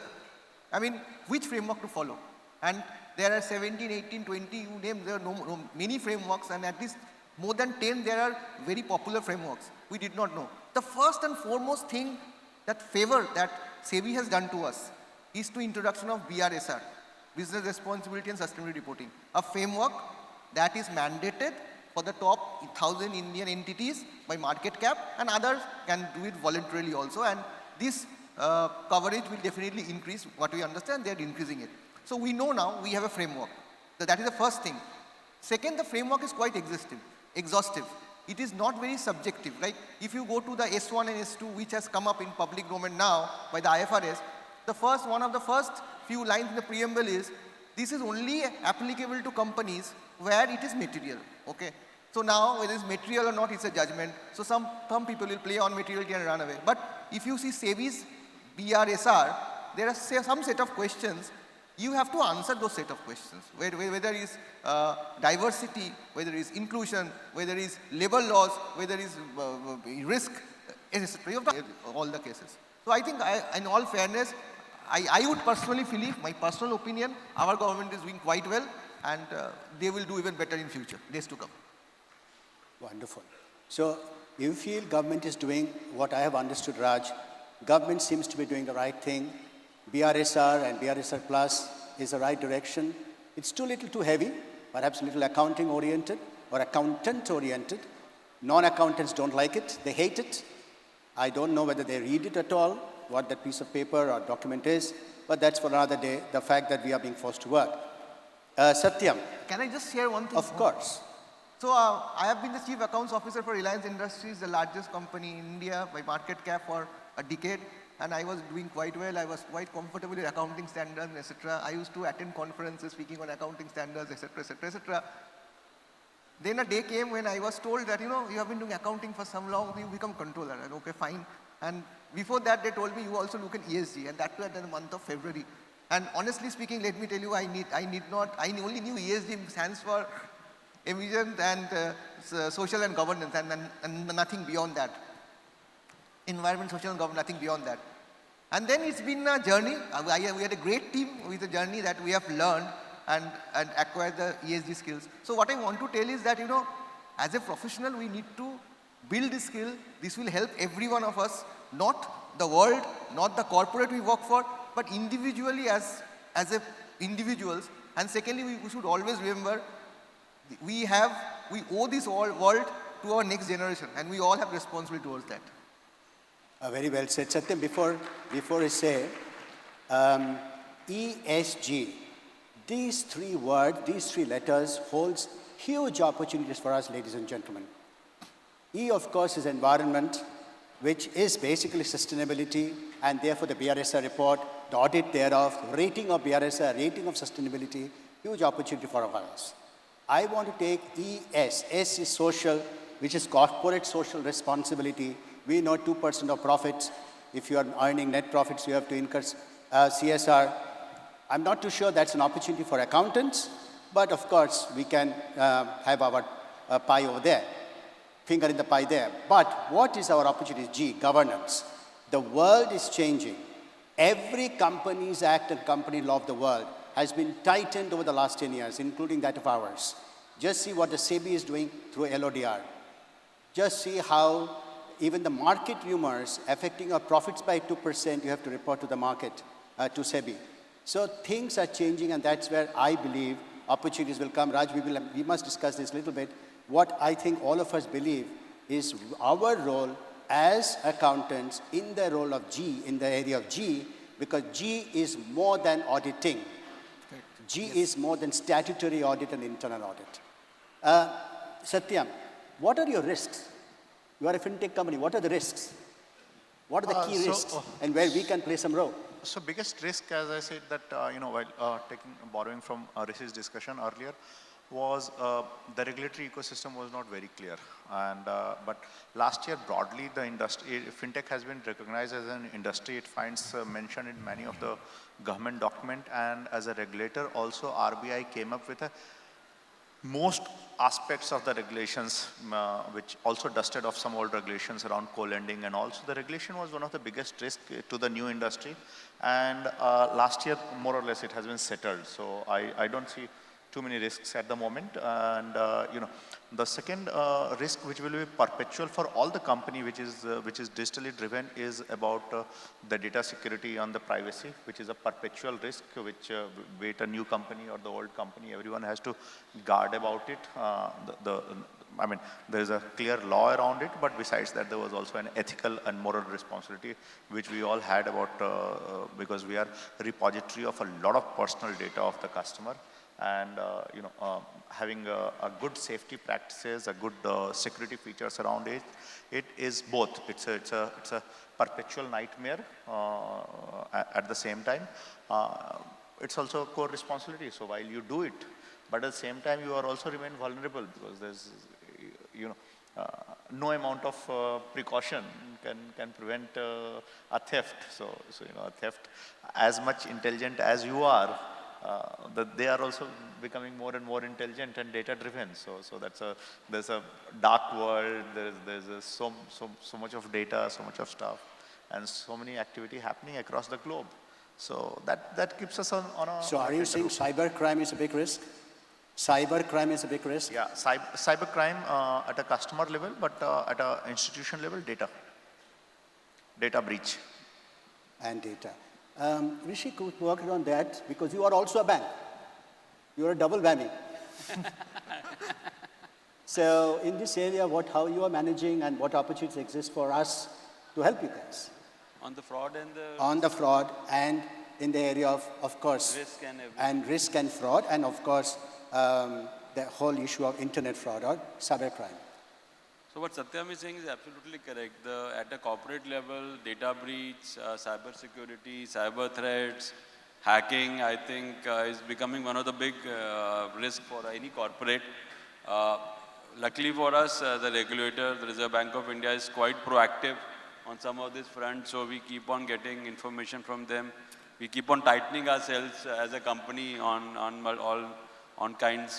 I mean, which framework to follow? And there are 17, 18, 20, you name, there are many frameworks, and at least more than 10, there are very popular frameworks. We did not know. The first and foremost thing, that favor that SEBI has done to us, is to introduction of BRSR, Business Responsibility and Sustainability Reporting, a framework that is mandated for the top 1,000 Indian entities by market cap, and others can do it voluntarily also. And this coverage will definitely increase. What we understand, they are increasing it. So we know now we have a framework. So that is the first thing. Second, the framework is quite exhaustive. It is not very subjective. Like if you go to the S1 and S2, which has come up in public domain now by the IFRS, one of the first few lines in the preamble is, this is only applicable to companies where it is material, okay? So now, whether it's material or not, it's a judgment. So some people will play on materiality and run away. But if you see SEBI's BRSR, there are some set of questions. You have to answer those set of questions, whether it's diversity, whether it's inclusion, whether it's labor laws, whether it's risk, etc. You have to all the cases. So I think, in all fairness, I would personally believe, my personal opinion, our government is doing quite well, and they will do even better in future, days to come. Wonderful. So you feel government is doing what I have understood, Raj. Government seems to be doing the right thing. BRSR and BRSR Plus is the right direction. It's too little too heavy, perhaps a little accounting oriented or accountant oriented. Non-accountants don't like it, they hate it. I don't know whether they read it at all, what that piece of paper or document is, but that's for another day, the fact that we are being forced to work. Satyam. Can I just share one thing? Of course. So I have been the Chief Accounts Officer for Reliance Industries, the largest company in India by market cap, for a decade. And I was doing quite well. I was quite comfortable with accounting standards, etc. I used to attend conferences speaking on accounting standards, etc., etc., etc. Then a day came when I was told that, you have been doing accounting for some long, you become controller. And okay, fine. And before that, they told me you also look at ESG, and that too at the month of February. And honestly speaking, let me tell you, I only knew ESG stands for emission and social and governance, and nothing beyond that. Environment, social and governance, nothing beyond that. And then it's been a journey. We had a great team with a journey that we have learned and acquired the ESG skills. So what I want to tell is that, as a professional, we need to build this skill. This will help every one of us, not the world, not the corporate we work for, but individually as individuals. And secondly, we should always remember, we owe this world to our next generation, and we all have responsibility towards that. Very well said. Satyam, before I say, ESG, these 3 words, these 3 letters holds huge opportunities for us, ladies and gentlemen. E, of course, is environment, which is basically sustainability, and therefore the BRSR report, the audit thereof, rating of BRSR, rating of sustainability, huge opportunity for us. I want to take ES. S is social, which is corporate social responsibility. We know 2% of profits. If you are earning net profits, you have to incur CSR. I'm not too sure that's an opportunity for accountants, but of course, we can have our pie over there, finger in the pie there. But what is our opportunity? G, governance. The world is changing. Every Companies Act and company law of the world has been tightened over the last 10 years, including that of ours. Just see what the SEBI is doing through LODR. Just see how even the market rumors affecting our profits by 2%, you have to report to the market, to SEBI. So things are changing, and that's where I believe opportunities will come. Raj, we must discuss this a little bit. What I think all of us believe is our role as accountants in the role of G, in the area of G, because G is more than auditing. G is more than statutory audit and internal audit. Satyam, what are your risks? You are a fintech company. What are the risks? What are the key risks and where we can play some role? So biggest risk, as I said, that while borrowing from Rishi's discussion earlier, was the regulatory ecosystem was not very clear. And but last year, broadly, the industry, fintech has been recognized as an industry. It finds mentioned in many of the government document, and as a regulator, also RBI came up with most aspects of the regulations, which also dusted off some old regulations around co-lending, and also the regulation was one of the biggest risks to the new industry. And last year, more or less, it has been settled. So I don't see too many risks at the moment. And the second risk, which will be perpetual for all the company, which is digitally driven, is about the data security and the privacy, which is a perpetual risk, which be it a new company or the old company, everyone has to guard about it. I mean, there is a clear law around it, but besides that, there was also an ethical and moral responsibility, which we all had about, because we are a repository of a lot of personal data of the customer. And having a good safety practices, a good security features around it, it is both. It's a perpetual nightmare at the same time. It's also a core responsibility. So while you do it, but at the same time you are also remain vulnerable, because there's no amount of precaution can prevent a theft. So a theft, as much intelligent as you are, that they are also becoming more and more intelligent and data driven. So there's a dark world. There's so much of data, so much of stuff, and so many activity happening across the globe. So that keeps us on a. So are you saying cybercrime is a big risk? Cybercrime is a big risk? Yeah, cybercrime at a customer level, but at an institution level, data breach. And data. Rishi could work on that, because you are also a bank. You are a double whammy. So in this area, how you are managing and what opportunities exist for us to help you guys? On the fraud and the... On the fraud and in the area of course, risk and everything. And risk and fraud, and of course, the whole issue of internet fraud or cybercrime. So what Satyam is saying is absolutely correct. At a corporate level, data breach, cyber security, cyber threats, hacking, I think is becoming one of the big risks for any corporate. Luckily for us, the regulator, the Reserve Bank of India, is quite proactive on some of these fronts. So we keep on getting information from them. We keep on tightening ourselves as a company on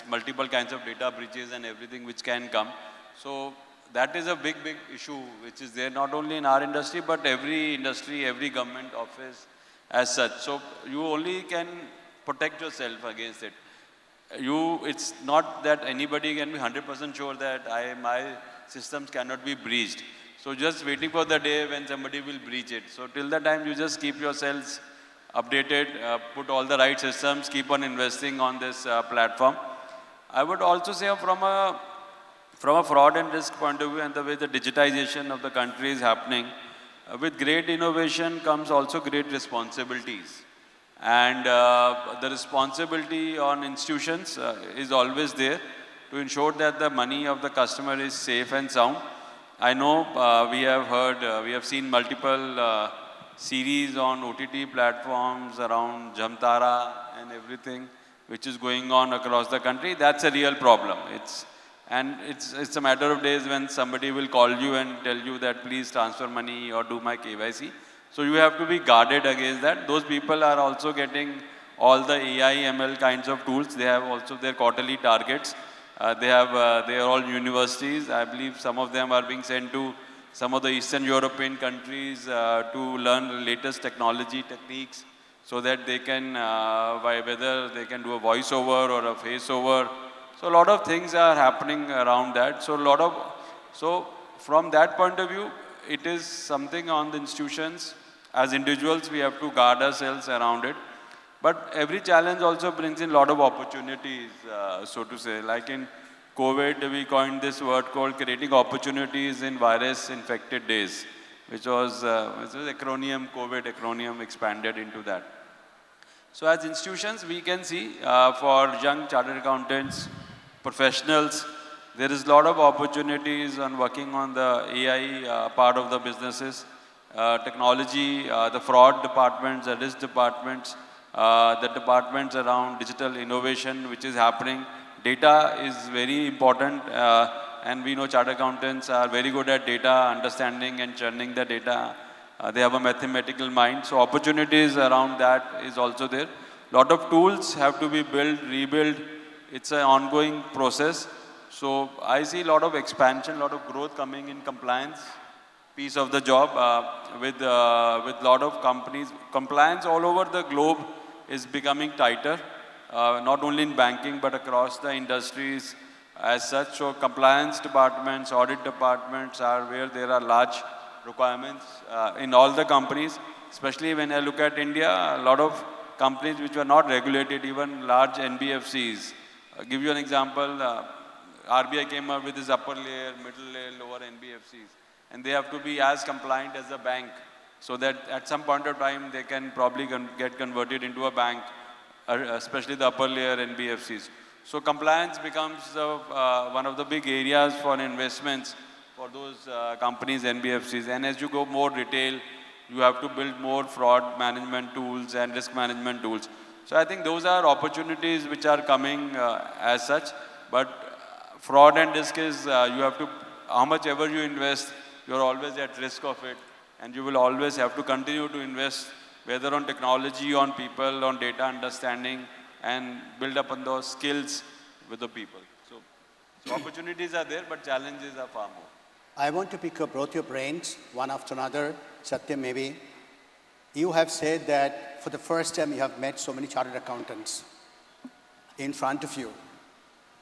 multiple kinds of data breaches and everything which can come. So that is a big issue which is there not only in our industry, but every industry, every government office as such. So you only can protect yourself against it. It's not that anybody can be 100% sure that my systems cannot be breached. So just waiting for the day when somebody will breach it. So till the time you just keep yourselves updated, put all the right systems, keep on investing on this platform. I would also say from a fraud and risk point of view, and the way the digitization of the country is happening, with great innovation comes also great responsibilities. And the responsibility on institutions is always there to ensure that the money of the customer is safe and sound. I know we have heard, we have seen multiple series on OTT platforms around Jamtara and everything, which is going on across the country. That's a real problem. It's a matter of days when somebody will call you and tell you that please transfer money or do my KYC. So you have to be guarded against that. Those people are also getting all the AI, ML kinds of tools. They have also their quarterly targets. They are all universities. I believe some of them are being sent to some of the Eastern European countries to learn the latest technology techniques so that they can, whether they can do a voiceover or a face over. So a lot of things are happening around that. So from that point of view, it is something on the institutions. As individuals, we have to guard ourselves around it. But every challenge also brings in a lot of opportunities, so to say. Like in COVID, we coined this word called creating opportunities in virus-infected days, which was acronym, COVID acronym expanded into that. So as institutions, we can see for young chartered accountants, professionals, there is a lot of opportunities on working on the AI part of the businesses, technology, the fraud departments, the risk departments, the departments around digital innovation, which is happening. Data is very important, and we know chartered accountants are very good at data understanding and churning the data. They have a mathematical mind, so opportunities around that is also there. Lot of tools have to be built, rebuilt. It's an ongoing process. So I see a lot of expansion, a lot of growth coming in compliance piece of the job with lot of companies. Compliance all over the globe is becoming tighter, not only in banking but across the industries as such. So compliance departments, audit departments are where there are large requirements in all the companies, especially when I look at India, a lot of companies which were not regulated, even large NBFCs. I'll give you an example, RBI came up with this upper layer, middle layer, lower NBFCs, and they have to be as compliant as a bank, so that at some point of time they can probably get converted into a bank, especially the upper layer NBFCs. So compliance becomes one of the big areas for investments for those companies, NBFCs. And as you go more retail, you have to build more fraud management tools and risk management tools. So I think those are opportunities which are coming as such. But fraud and risk is, you have to, how much ever you invest, you're always at risk of it. And you will always have to continue to invest, whether on technology, on people, on data understanding, and build up on those skills with the people. So opportunities are there, but challenges are far more. I want to pick up both your brains, one after another. Satyam, maybe. You have said that for the first time you have met so many chartered accountants in front of you.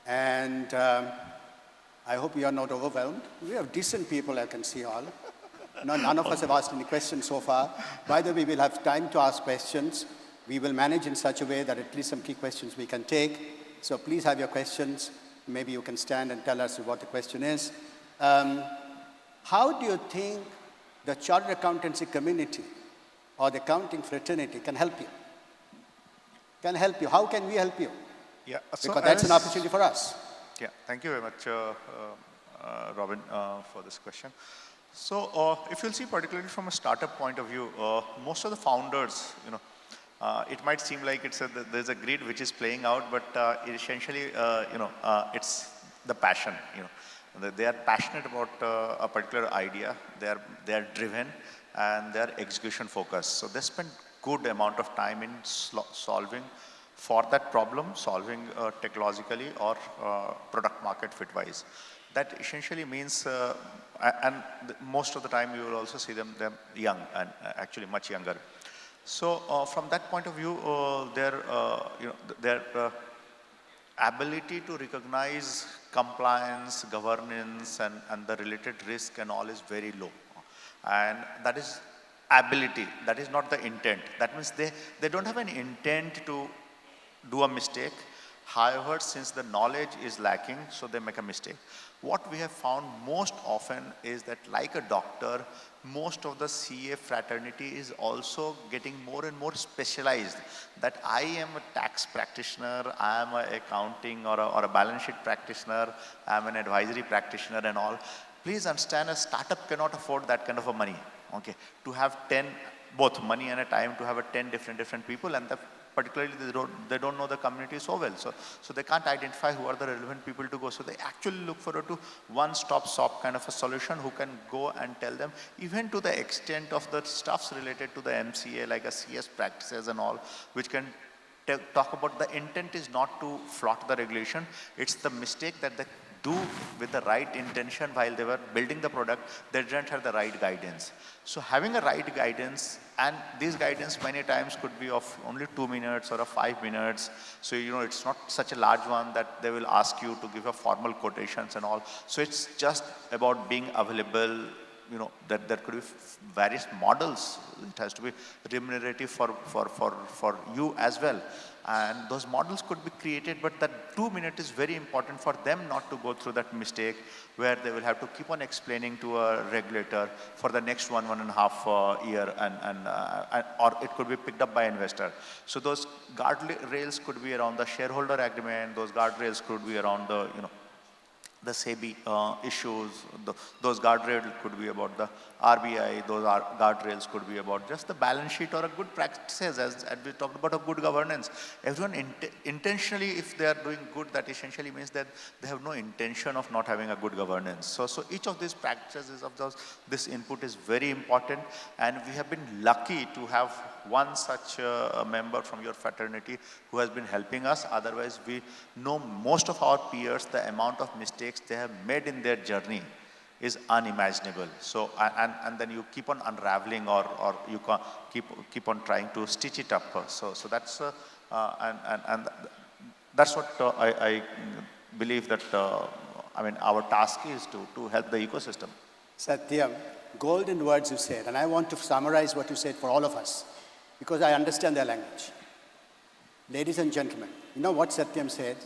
And I hope you are not overwhelmed. We have decent people, I can see all. No, none of us have asked any questions so far. By the way, we'll have time to ask questions. We will manage in such a way that at least some key questions we can take. So please have your questions. Maybe you can stand and tell us what the question is. How do you think the chartered accountancy community or the accounting fraternity can help you? Can help you? How can we help you? Yeah, so Because that's an opportunity for us. Yeah, thank you very much, Robin, for this question. So if you'll see, particularly from a startup point of view, most of the founders, it might seem like there's a grid which is playing out, but essentially, it's the passion. They are passionate about a particular idea. They are driven, and they are execution focused. So they spend good amount of time in solving for that problem, solving technologically or product market fit wise. That essentially means, and most of the time you will also see them young and actually much younger. So from that point of view, their ability to recognize compliance, governance, and the related risk and all is very low. And that is ability, that is not the intent. That means they don't have an intent to do a mistake. However, since the knowledge is lacking, so they make a mistake. What we have found most often is that, like a doctor, most of the CA fraternity is also getting more and more specialized. That I am a tax practitioner, I am an accounting or a balance sheet practitioner, I am an advisory practitioner and all. please understand a startup cannot afford that kind of a money, okay? To have 10, both money and a time to have a 10 different people, and particularly they don't know the community so well. So they can't identify who are the relevant people to go. So they actually look forward to one-stop shop kind of a solution who can go and tell them, even to the extent of the stuffs related to the MCA, like a CS practices and all, which can talk about the intent is not to flout the regulation. It's the mistake that they do with the right intention while they were building the product, they didn't have the right guidance. So having a right guidance, and these guidance many times could be of only 2 minutes or 5 minutes. So, it's not such a large one that they will ask you to give a formal quotations and all. So it's just about being available, that there could be various models. It has to be remunerative for you as well. And those models could be created, but that 2 minutes is very important for them not to go through that mistake where they will have to keep on explaining to a regulator for the next 1.5 year, or it could be picked up by investor. So those guardrails could be around the shareholder agreement, those guardrails could be around the SEBI issues, those guardrails could be about the RBI, those guardrails could be about just the balance sheet or a good practices, as we talked about a good governance. Everyone intentionally, if they are doing good, that essentially means that they have no intention of not having a good governance. So each of these practices this input is very important, and we have been lucky to have one such a member from your fraternity who has been helping us. Otherwise, we know most of our peers, the amount of mistakes they have made in their journey is unimaginable. So, and then you keep on unraveling, or you keep on trying to stitch it up. So that's, and that's what I believe that, our task is to help the ecosystem. Satyam, golden words you said, and I want to summarize what you said for all of us, because I understand their language. Ladies and gentlemen, you know what Satyam said?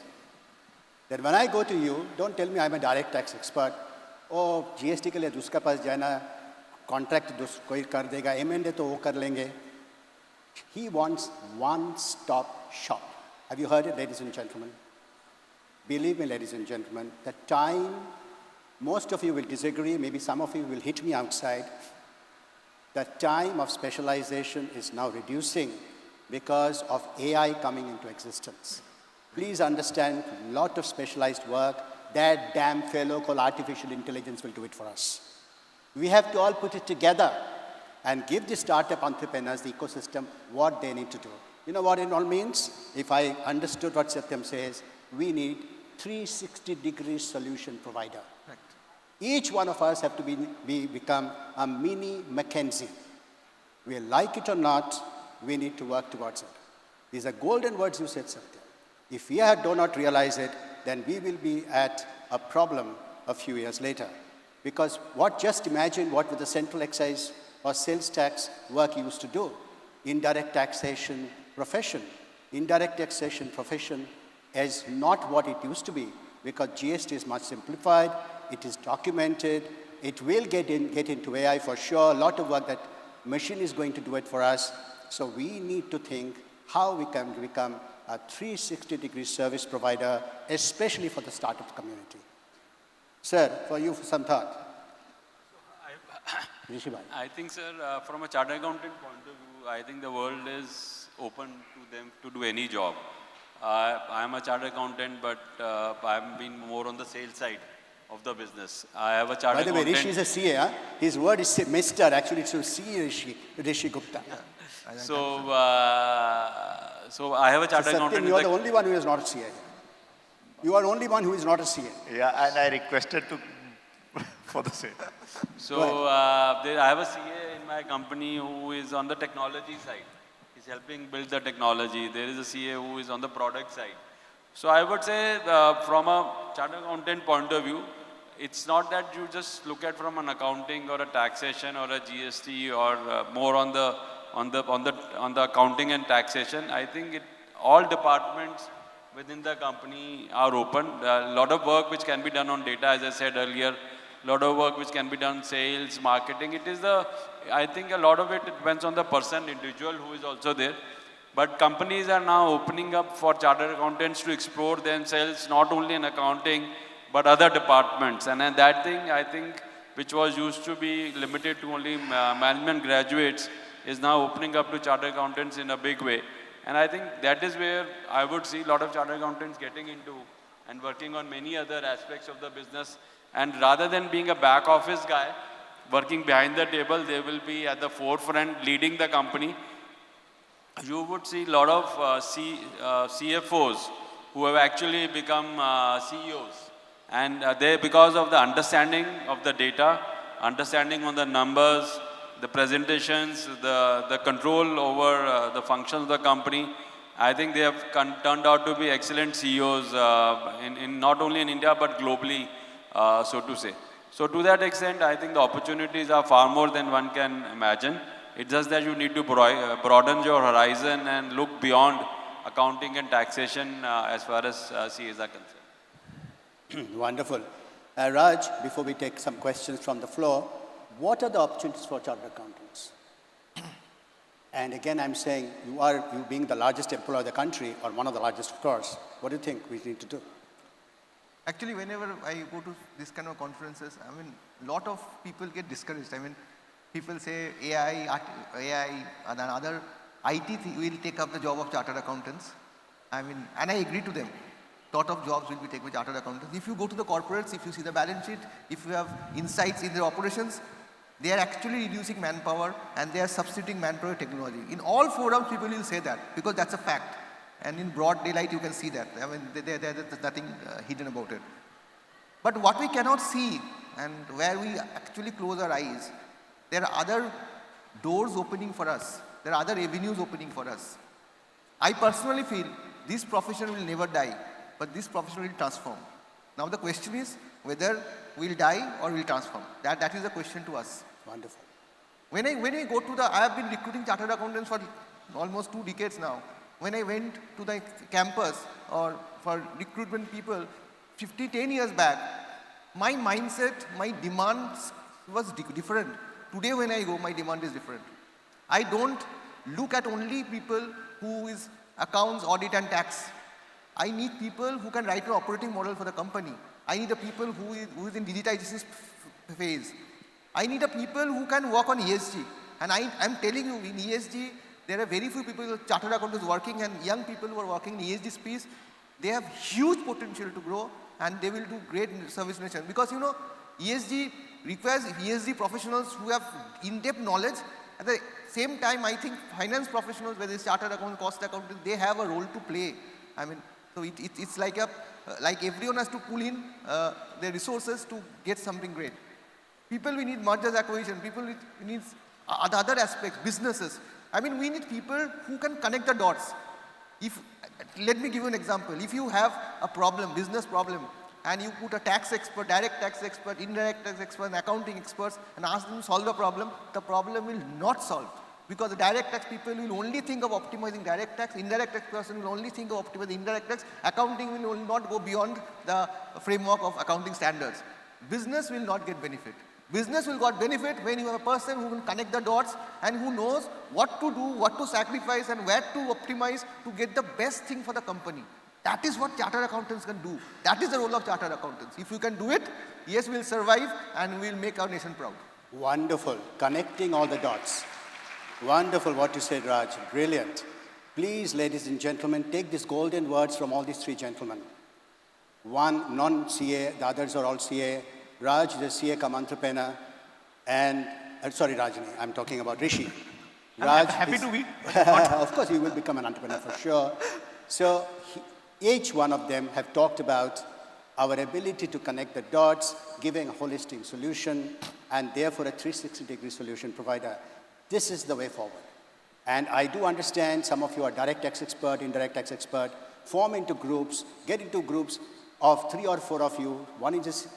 That when I go to you, don't tell me I'm a direct tax expert. Oh, GST के लिए उसका पास जाना, contract कोई कर देगा, M&A तो वो कर लेंगे. He wants one-stop shop. Have you heard it, ladies and gentlemen? Believe me, ladies and gentlemen, the time, most of you will disagree, maybe some of you will hit me outside. The time of specialization is now reducing because of AI coming into existence. Please understand, a lot of specialized work, that damn fellow called artificial intelligence will do it for us. We have to all put it together and give the startup entrepreneurs, the ecosystem, what they need to do. You know what it all means? If I understood what Satyam says, we need 360-degree solution provider. Right. Each one of us have to become a mini McKinsey. We like it or not, we need to work towards it. These are golden words you said, Satyam. If we do not realize it, then we will be at a problem a few years later. Because just imagine what with the central excise or sales tax work used to do. Indirect taxation profession. Indirect taxation profession is not what it used to be, because GST is much simplified, it is documented, it will get into AI for sure, a lot of work that machine is going to do it for us. So we need to think how we can become a 360-degree service provider, especially for the startup community. Sir, for you, some thought. I think, sir, from a chartered accountant point of view, I think the world is open to them to do any job. I am a chartered accountant, but I've been more on the sales side of the business. I have a chartered accountant. By the way, Rishi is a CA, huh? His word is Mr. Actually, it's CA Rishi Gupta. Yeah. So I have a chartered accountant. You are the only one who is not a CA. You are the only one who is not a CA. Yeah, and I requested for the same. So I have a CA in my company who is on the technology side. He's helping build the technology. There is a CA who is on the product side. So I would say from a chartered accountant point of view, it's not that you just look at from an accounting or a taxation or a GST or more on the accounting and taxation. I think all departments within the company are open. A lot of work which can be done on data, as I said earlier. A lot of work which can be done sales, marketing. I think a lot of it depends on the person, individual who is also there. But companies are now opening up for chartered accountants to explore themselves, not only in accounting, but other departments. And that thing, I think which was used to be limited to only management graduates, is now opening up to chartered accountants in a big way. And I think that is where I would see a lot of chartered accountants getting into and working on many other aspects of the business. And rather than being a back office guy, working behind the table, they will be at the forefront leading the company. You would see a lot of CFOs who have actually become CEOs. And they, because of the understanding of the data, understanding on the numbers, the presentations, the control over the functions of the company, I think they have turned out to be excellent CEOs not only in India but globally, so to say. So to that extent, I think the opportunities are far more than one can imagine. It's just that you need to broaden your horizon and look beyond accounting and taxation as far as CAs are concerned. Wonderful. Raj, before we take some questions from the floor, what are the opportunities for chartered accountants? And again, I'm saying, you being the largest employer of the country, or one of the largest, of course, what do you think we need to do? Actually, whenever I go to this kind of conferences, I mean, a lot of people get discouraged. I mean, people say AI and other IT will take up the job of chartered accountants. I mean, and I agree to them. Lot of jobs will be taken by chartered accountants. If you go to the corporates, if you see the balance sheet, if you have insights in their operations, they are actually reducing manpower and they are substituting manpower technology. In all forums, people will say that because that's a fact. And in broad daylight, you can see that. I mean, there's nothing hidden about it. But what we cannot see and where we actually close our eyes, there are other doors opening for us. There are other avenues opening for us. I personally feel this profession will never die, but this profession will transform. Now the question is whether we'll die or we'll transform. That is the question to us. Wonderful. When I go to I have been recruiting chartered accountants for almost 2 decades now. When I went to the campus or for recruitment people 10 years back, my mindset, my demands was different. Today when I go, my demand is different. I don't look at only people who is accounts, audit and tax. I need people who can write an operating model for the company. I need a people who is in digitization phase. I need a people who can work on ESG. And I'm telling you, in ESG, there are very few people, chartered accountants working and young people who are working in ESG space. They have huge potential to grow and they will do great service nation. Because you know, ESG requires ESG professionals who have in-depth knowledge. At the same time, I think finance professionals, whether it's chartered accountant, cost accountant, they have a role to play. I mean, so it's like everyone has to pull in their resources to get something great. People, we need mergers, acquisition. People, we need other aspects, businesses. I mean, we need people who can connect the dots. Let me give you an example. If you have a problem, business problem, and you put a tax expert, direct tax expert, indirect tax expert, and accounting experts, and ask them to solve the problem will not solve. Because the direct tax people will only think of optimizing direct tax, indirect tax person will only think of optimizing indirect tax, accounting will not go beyond the framework of accounting standards. Business will not get benefit. Business will get benefit when you have a person who will connect the dots and who knows what to do, what to sacrifice and where to optimize to get the best thing for the company. That is what chartered accountants can do. That is the role of chartered accountants. If you can do it, yes, we'll survive and we'll make our nation proud. Wonderful. Connecting all the dots. Wonderful what you said, Raj. Brilliant. Please, ladies and gentlemen, take these golden words from all these 3 gentlemen. One non-CA, the others are all CA. Raj is a CA come entrepreneur. And, sorry, Rajani, I'm talking about Rishi. Raj I'm happy to be. Of course, he will become an entrepreneur for sure. So, each one of them have talked about our ability to connect the dots, giving a holistic solution, and therefore a 360-degree solution provider. This is the way forward. And I do understand some of you are direct tax expert, indirect tax expert, form into groups, get into groups of 3 or 4 of you. One is just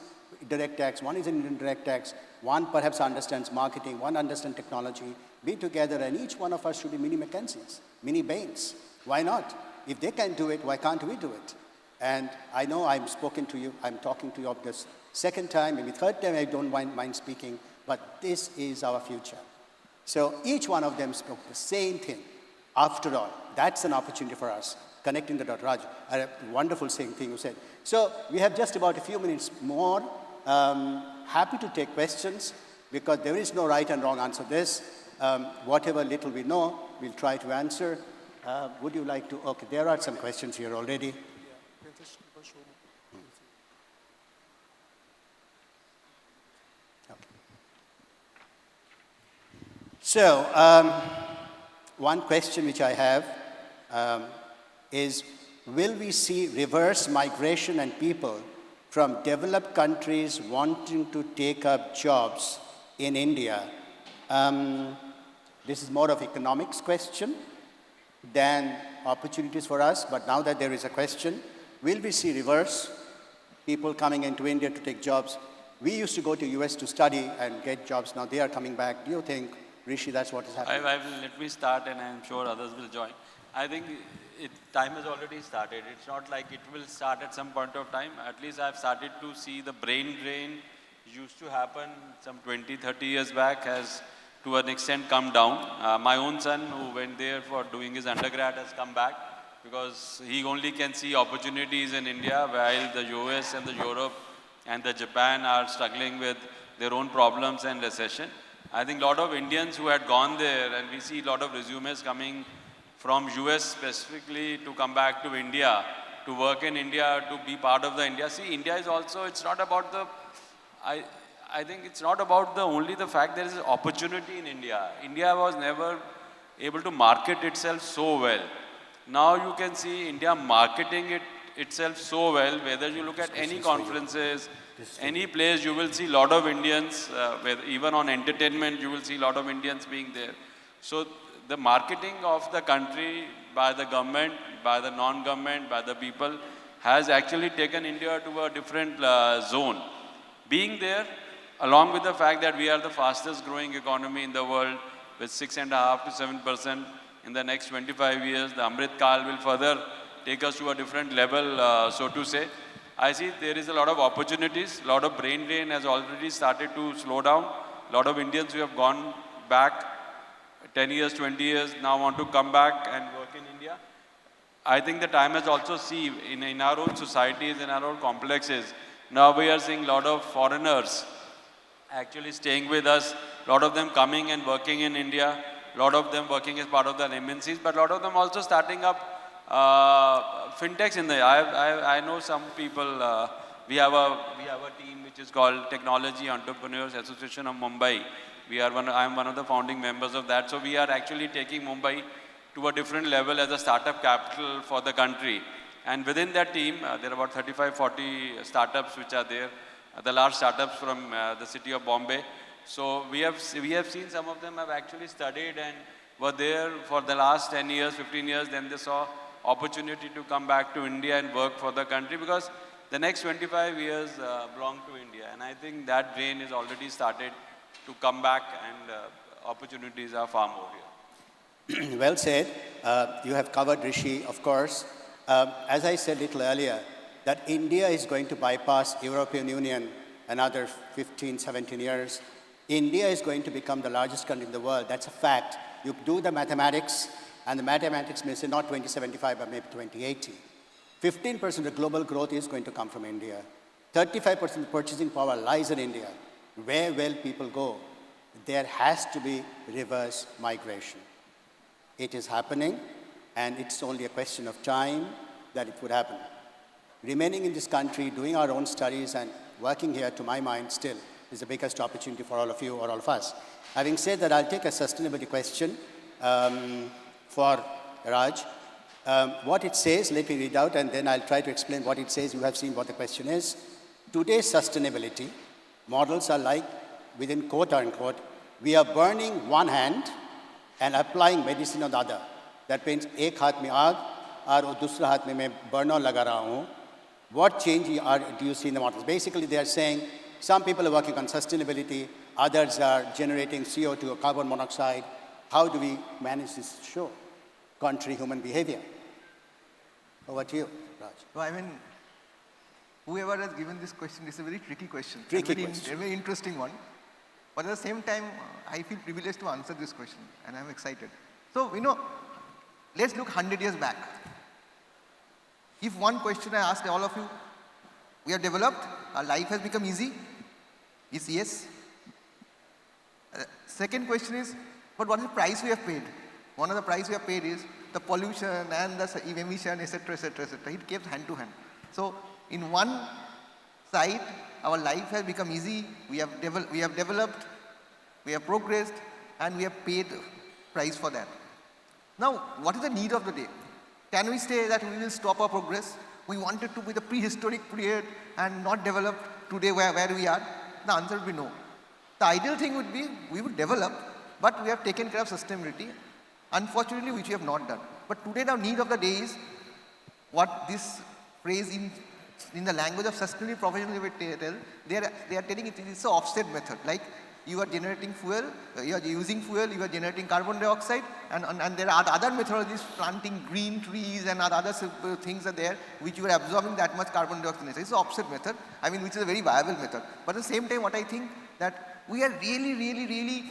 direct tax, one is in indirect tax, one perhaps understands marketing, one understands technology. Be together and each one of us should be mini McKinseys, mini Bains. Why not? If they can do it, why can't we do it? And I know I'm spoken to you, I'm talking to you of this 2nd time, maybe 3rd time I don't mind speaking, but this is our future. So each one of them spoke the same thing. After all, that's an opportunity for us, connecting the dot. Raj, a wonderful thing you said. So we have just about a few minutes more. happy to take questions because there is no right and wrong answer to this. Whatever little we know, we'll try to answer. Would you like to? Okay, there are some questions here already. So, one question which I have is, will we see reverse migration and people from developed countries wanting to take up jobs in India? This is more of economics question than opportunities for us, but now that there is a question, will we see reverse people coming into India to take jobs? We used to go to US to study and get jobs. Now they are coming back. Do you think, Rishi, that's what is happening? Let me start, and I'm sure others will join. I think time has already started. It's not like it will start at some point of time. At least I've started to see the brain drain used to happen some 20, 30 years back has to an extent come down. My own son, who went there for doing his undergrad, has come back because he only can see opportunities in India, while the US and the Europe and the Japan are struggling with their own problems and recession. I think a lot of Indians who had gone there, and we see a lot of resumes coming from US specifically to come back to India, to work in India, to be part of the India. See, India is also, it's not about the, I think it's not about only the fact there is an opportunity in India. India was never able to market itself so well. Now you can see India marketing itself so well, whether you look at any conferences, any place, you will see a lot of Indians, even on entertainment, you will see a lot of Indians being there. So the marketing of the country by the government, by the non-government, by the people, has actually taken India to a different zone. Being there, along with the fact that we are the fastest growing economy in the world, with 6.5% to 7% in the next 25 years, the Amrit Kal will further take us to a different level, so to say. I see there is a lot of opportunities, a lot of brain drain has already started to slow down. A lot of Indians who have gone back 10 years, 20 years, now want to come back and work in India. I think the time has also seen in our own societies, in our own complexes, now we are seeing a lot of foreigners actually staying with us, a lot of them coming and working in India, a lot of them working as part of the MNCs, but a lot of them also starting up fintechs in there. I know some people, we have a team which is called Technology Entrepreneurs Association of Mumbai. I am one of the founding members of that. So we are actually taking Mumbai to a different level as a startup capital for the country. And within that team, there are about 35, 40 startups which are there, the large startups from the city of Bombay. So we have seen some of them have actually studied and were there for the last 10 years, 15 years, then they saw opportunity to come back to India and work for the country because the next 25 years belong to India. And I think that drain is already started to come back and opportunities are far more here. Well said. You have covered, Rishi, of course. As I said a little earlier, that India is going to bypass European Union another 15, 17 years. India is going to become the largest country in the world. That's a fact. You do the mathematics, and the mathematics may say not 2075, but maybe 2080. 15% of the global growth is going to come from India. 35% of the purchasing power lies in India. Where will people go? There has to be reverse migration. It is happening, and it's only a question of time that it would happen. Remaining in this country, doing our own studies and working here, to my mind, still is the biggest opportunity for all of you or all of us. Having said that, I'll take a sustainability question for Raj. What it says, let me read out, and then I'll try to explain what it says. You have seen what the question is. Today's sustainability models are like, within quote unquote, we are burning one hand and applying medicine on the other. That means, एक हाथ में आग और दूसरा हाथ में मैं burner लगा रहा हूँ. What change do you see in the models? Basically, they are saying some people are working on sustainability, others are generating CO2 or carbon monoxide. How do we manage this show? Contrary human behavior. Over to you, Raj. No, I mean, whoever has given this question is a very tricky question. Tricky question. A very interesting one. But at the same time, I feel privileged to answer this question, and I'm excited. So, let's look 100 years back. If one question I asked all of you, we are developed, our life has become easy, is yes. Second question is, but what is the price we have paid? One of the price we have paid is the pollution and the emission, etc., etc., etc. It kept hand to hand. So in one side, our life has become easy. We have developed, we have progressed, and we have paid price for that. Now, what is the need of the day? Can we say that we will stop our progress? We wanted to be the prehistoric period and not develop today where we are? The answer would be no. The ideal thing would be we would develop, but we have taken care of sustainability, unfortunately, which we have not done. But today the need of the day is what this phrase in the language of sustainability professionals will tell, they are telling it is an offset method. Like you are generating fuel, you are using fuel, you are generating carbon dioxide, and there are other methodologies, planting green trees and other things are there which you are absorbing that much carbon dioxide. It's an offset method, I mean, which is a very viable method. But at the same time, what I think that we are really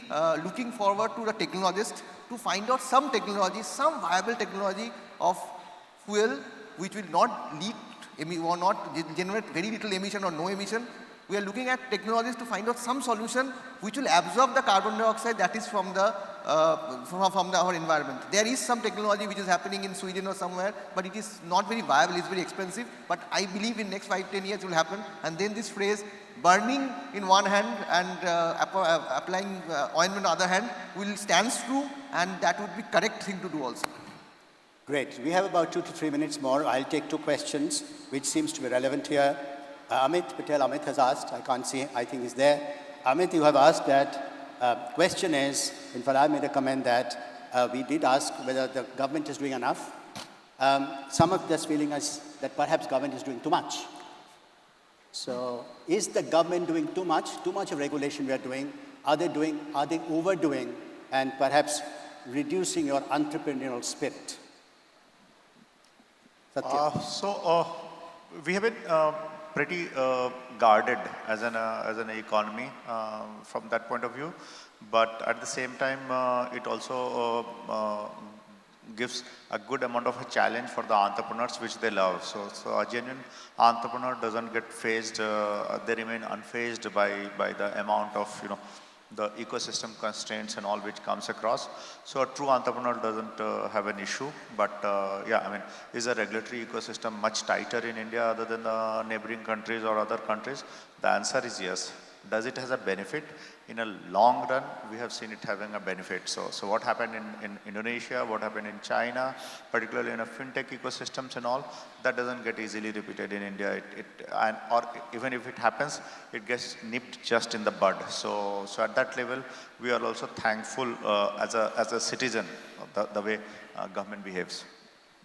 looking forward to the technologists to find out some technology, some viable technology of fuel which will not lead or not generate very little emission or no emission. We are looking at technologies to find out some solution which will absorb the carbon dioxide that is from our environment. There is some technology which is happening in Sweden or somewhere, but it is not very viable, it's very expensive. But I believe in next 5-10 years it will happen. And then this phrase, burning in one hand and applying ointment on the other hand, will stand true, and that would be correct thing to do also. Great. We have about 2 to 3 minutes more. I'll take 2 questions, which seems to be relevant here. Amit Patel, Amit has asked, I can't see, I think he's there. Amit, you have asked that, question is, in fact, I made a comment that we did ask whether the government is doing enough. Some of us feeling as that perhaps government is doing too much. So is the government doing too much? Too much of regulation we are doing? Are they overdoing and perhaps reducing your entrepreneurial spirit? Satya. We have been pretty guarded as an economy from that point of view, but at the same time, it also gives a good amount of a challenge for the entrepreneurs, which they love. So a genuine entrepreneur doesn't get phased; they remain unfazed by the amount of the ecosystem constraints and all which comes across. So a true entrepreneur doesn't have an issue, but yeah, I mean, is the regulatory ecosystem much tighter in India other than the neighboring countries or other countries? The answer is yes. Does it has a benefit? In a long run, we have seen it having a benefit. So what happened in Indonesia, what happened in China, particularly in a fintech ecosystems and all, that doesn't get easily repeated in India. Or even if it happens, it gets nipped just in the bud. So at that level, we are also thankful as a citizen of the way government behaves.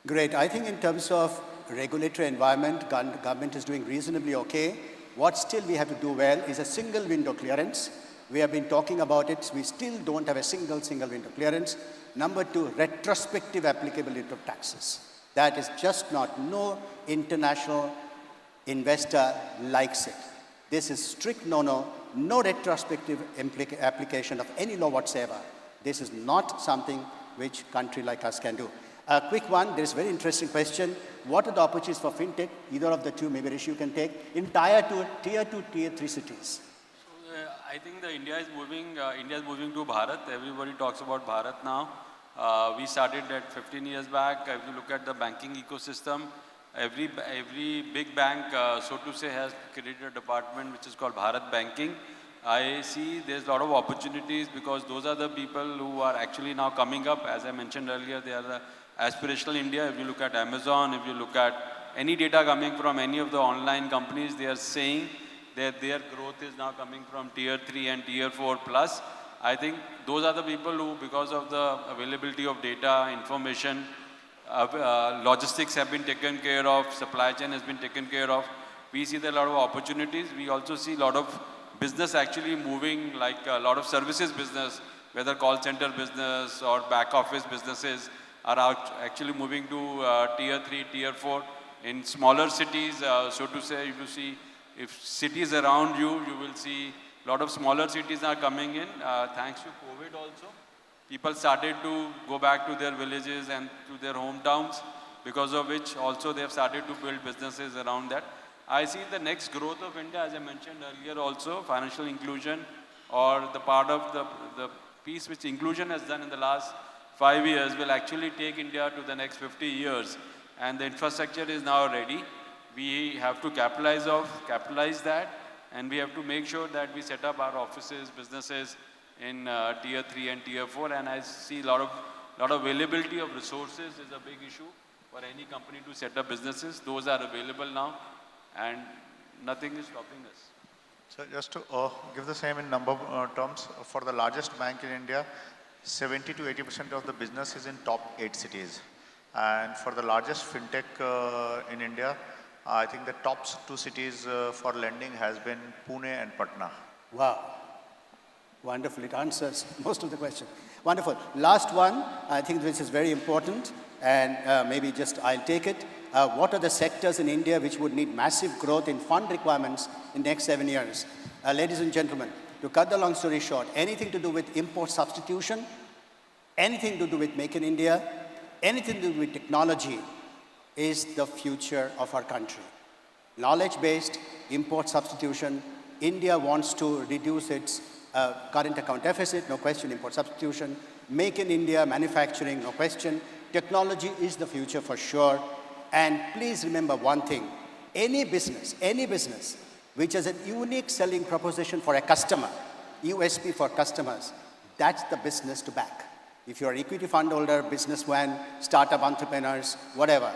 Great. I think in terms of regulatory environment, government is doing reasonably okay. What still we have to do well is a single window clearance. We have been talking about it. We still don't have a single window clearance. Number 2, retrospective applicability of taxes. That is just not, no international investor likes it. This is strict no retrospective application of any law whatsoever. This is not something which country like us can do. A quick one, there is a very interesting question. What are the opportunities for fintech? Either of the two, maybe Rishi you can take, in tier 2, tier 3 cities. I think India is moving to Bharat. Everybody talks about Bharat now. We started that 15 years back. If you look at the banking ecosystem, every big bank, so to say, has created a department which is called Bharat Banking. I see there's a lot of opportunities because those are the people who are actually now coming up. As I mentioned earlier, they are the aspirational India. If you look at Amazon, if you look at any data coming from any of the online companies, they are saying that their growth is now coming from tier 3 and tier 4 plus. I think those are the people who, because of the availability of data, information, logistics have been taken care of, supply chain has been taken care of. We see there are a lot of opportunities. We also see a lot of business actually moving, like a lot of services business, whether call center business or back office businesses are actually moving to tier 3, tier 4. In smaller cities, so to say, if you see, if cities around you, you will see a lot of smaller cities are coming in. Thanks to COVID also, people started to go back to their villages and to their hometowns, because of which also they have started to build businesses around that. I see the next growth of India, as I mentioned earlier also, financial inclusion, or the part of the piece which inclusion has done in the last 5 years will actually take India to the next 50 years. And the infrastructure is now ready. We have to capitalize that, and we have to make sure that we set up our offices, businesses in tier 3 and tier 4. And I see a lot of availability of resources is a big issue for any company to set up businesses. Those are available now, and nothing is stopping us. So just to give the same in number terms, for the largest bank in India, 70 to 80% of the business is in top 8 cities. And for the largest fintech in India, I think the top 2 cities for lending has been Pune and Patna. Wow. Wonderful. It answers most of the question. Wonderful. Last one, I think this is very important, and maybe just I'll take it. What are the sectors in India which would need massive growth in fund requirements in the next 7 years? Ladies and gentlemen, to cut the long story short, anything to do with import substitution, anything to do with Make in India, anything to do with technology is the future of our country. Knowledge-based import substitution. India wants to reduce its current account deficit, no question, import substitution. Make in India, manufacturing, no question. Technology is the future for sure. And please remember one thing, any business which has a unique selling proposition for a customer, USP for customers, that's the business to back. If you're an equity fund holder, businessman, startup entrepreneurs, whatever,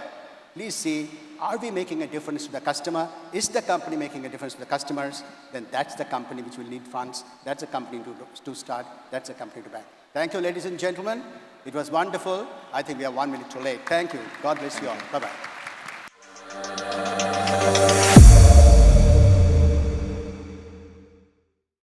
please see, are we making a difference to the customer? Is the company making a difference to the customers? Then that's the company which will need funds. That's a company to start. That's a company to back. Thank you, ladies and gentlemen. It was wonderful. I think we are 1 minute too late. Thank you. God bless you all. Bye-bye.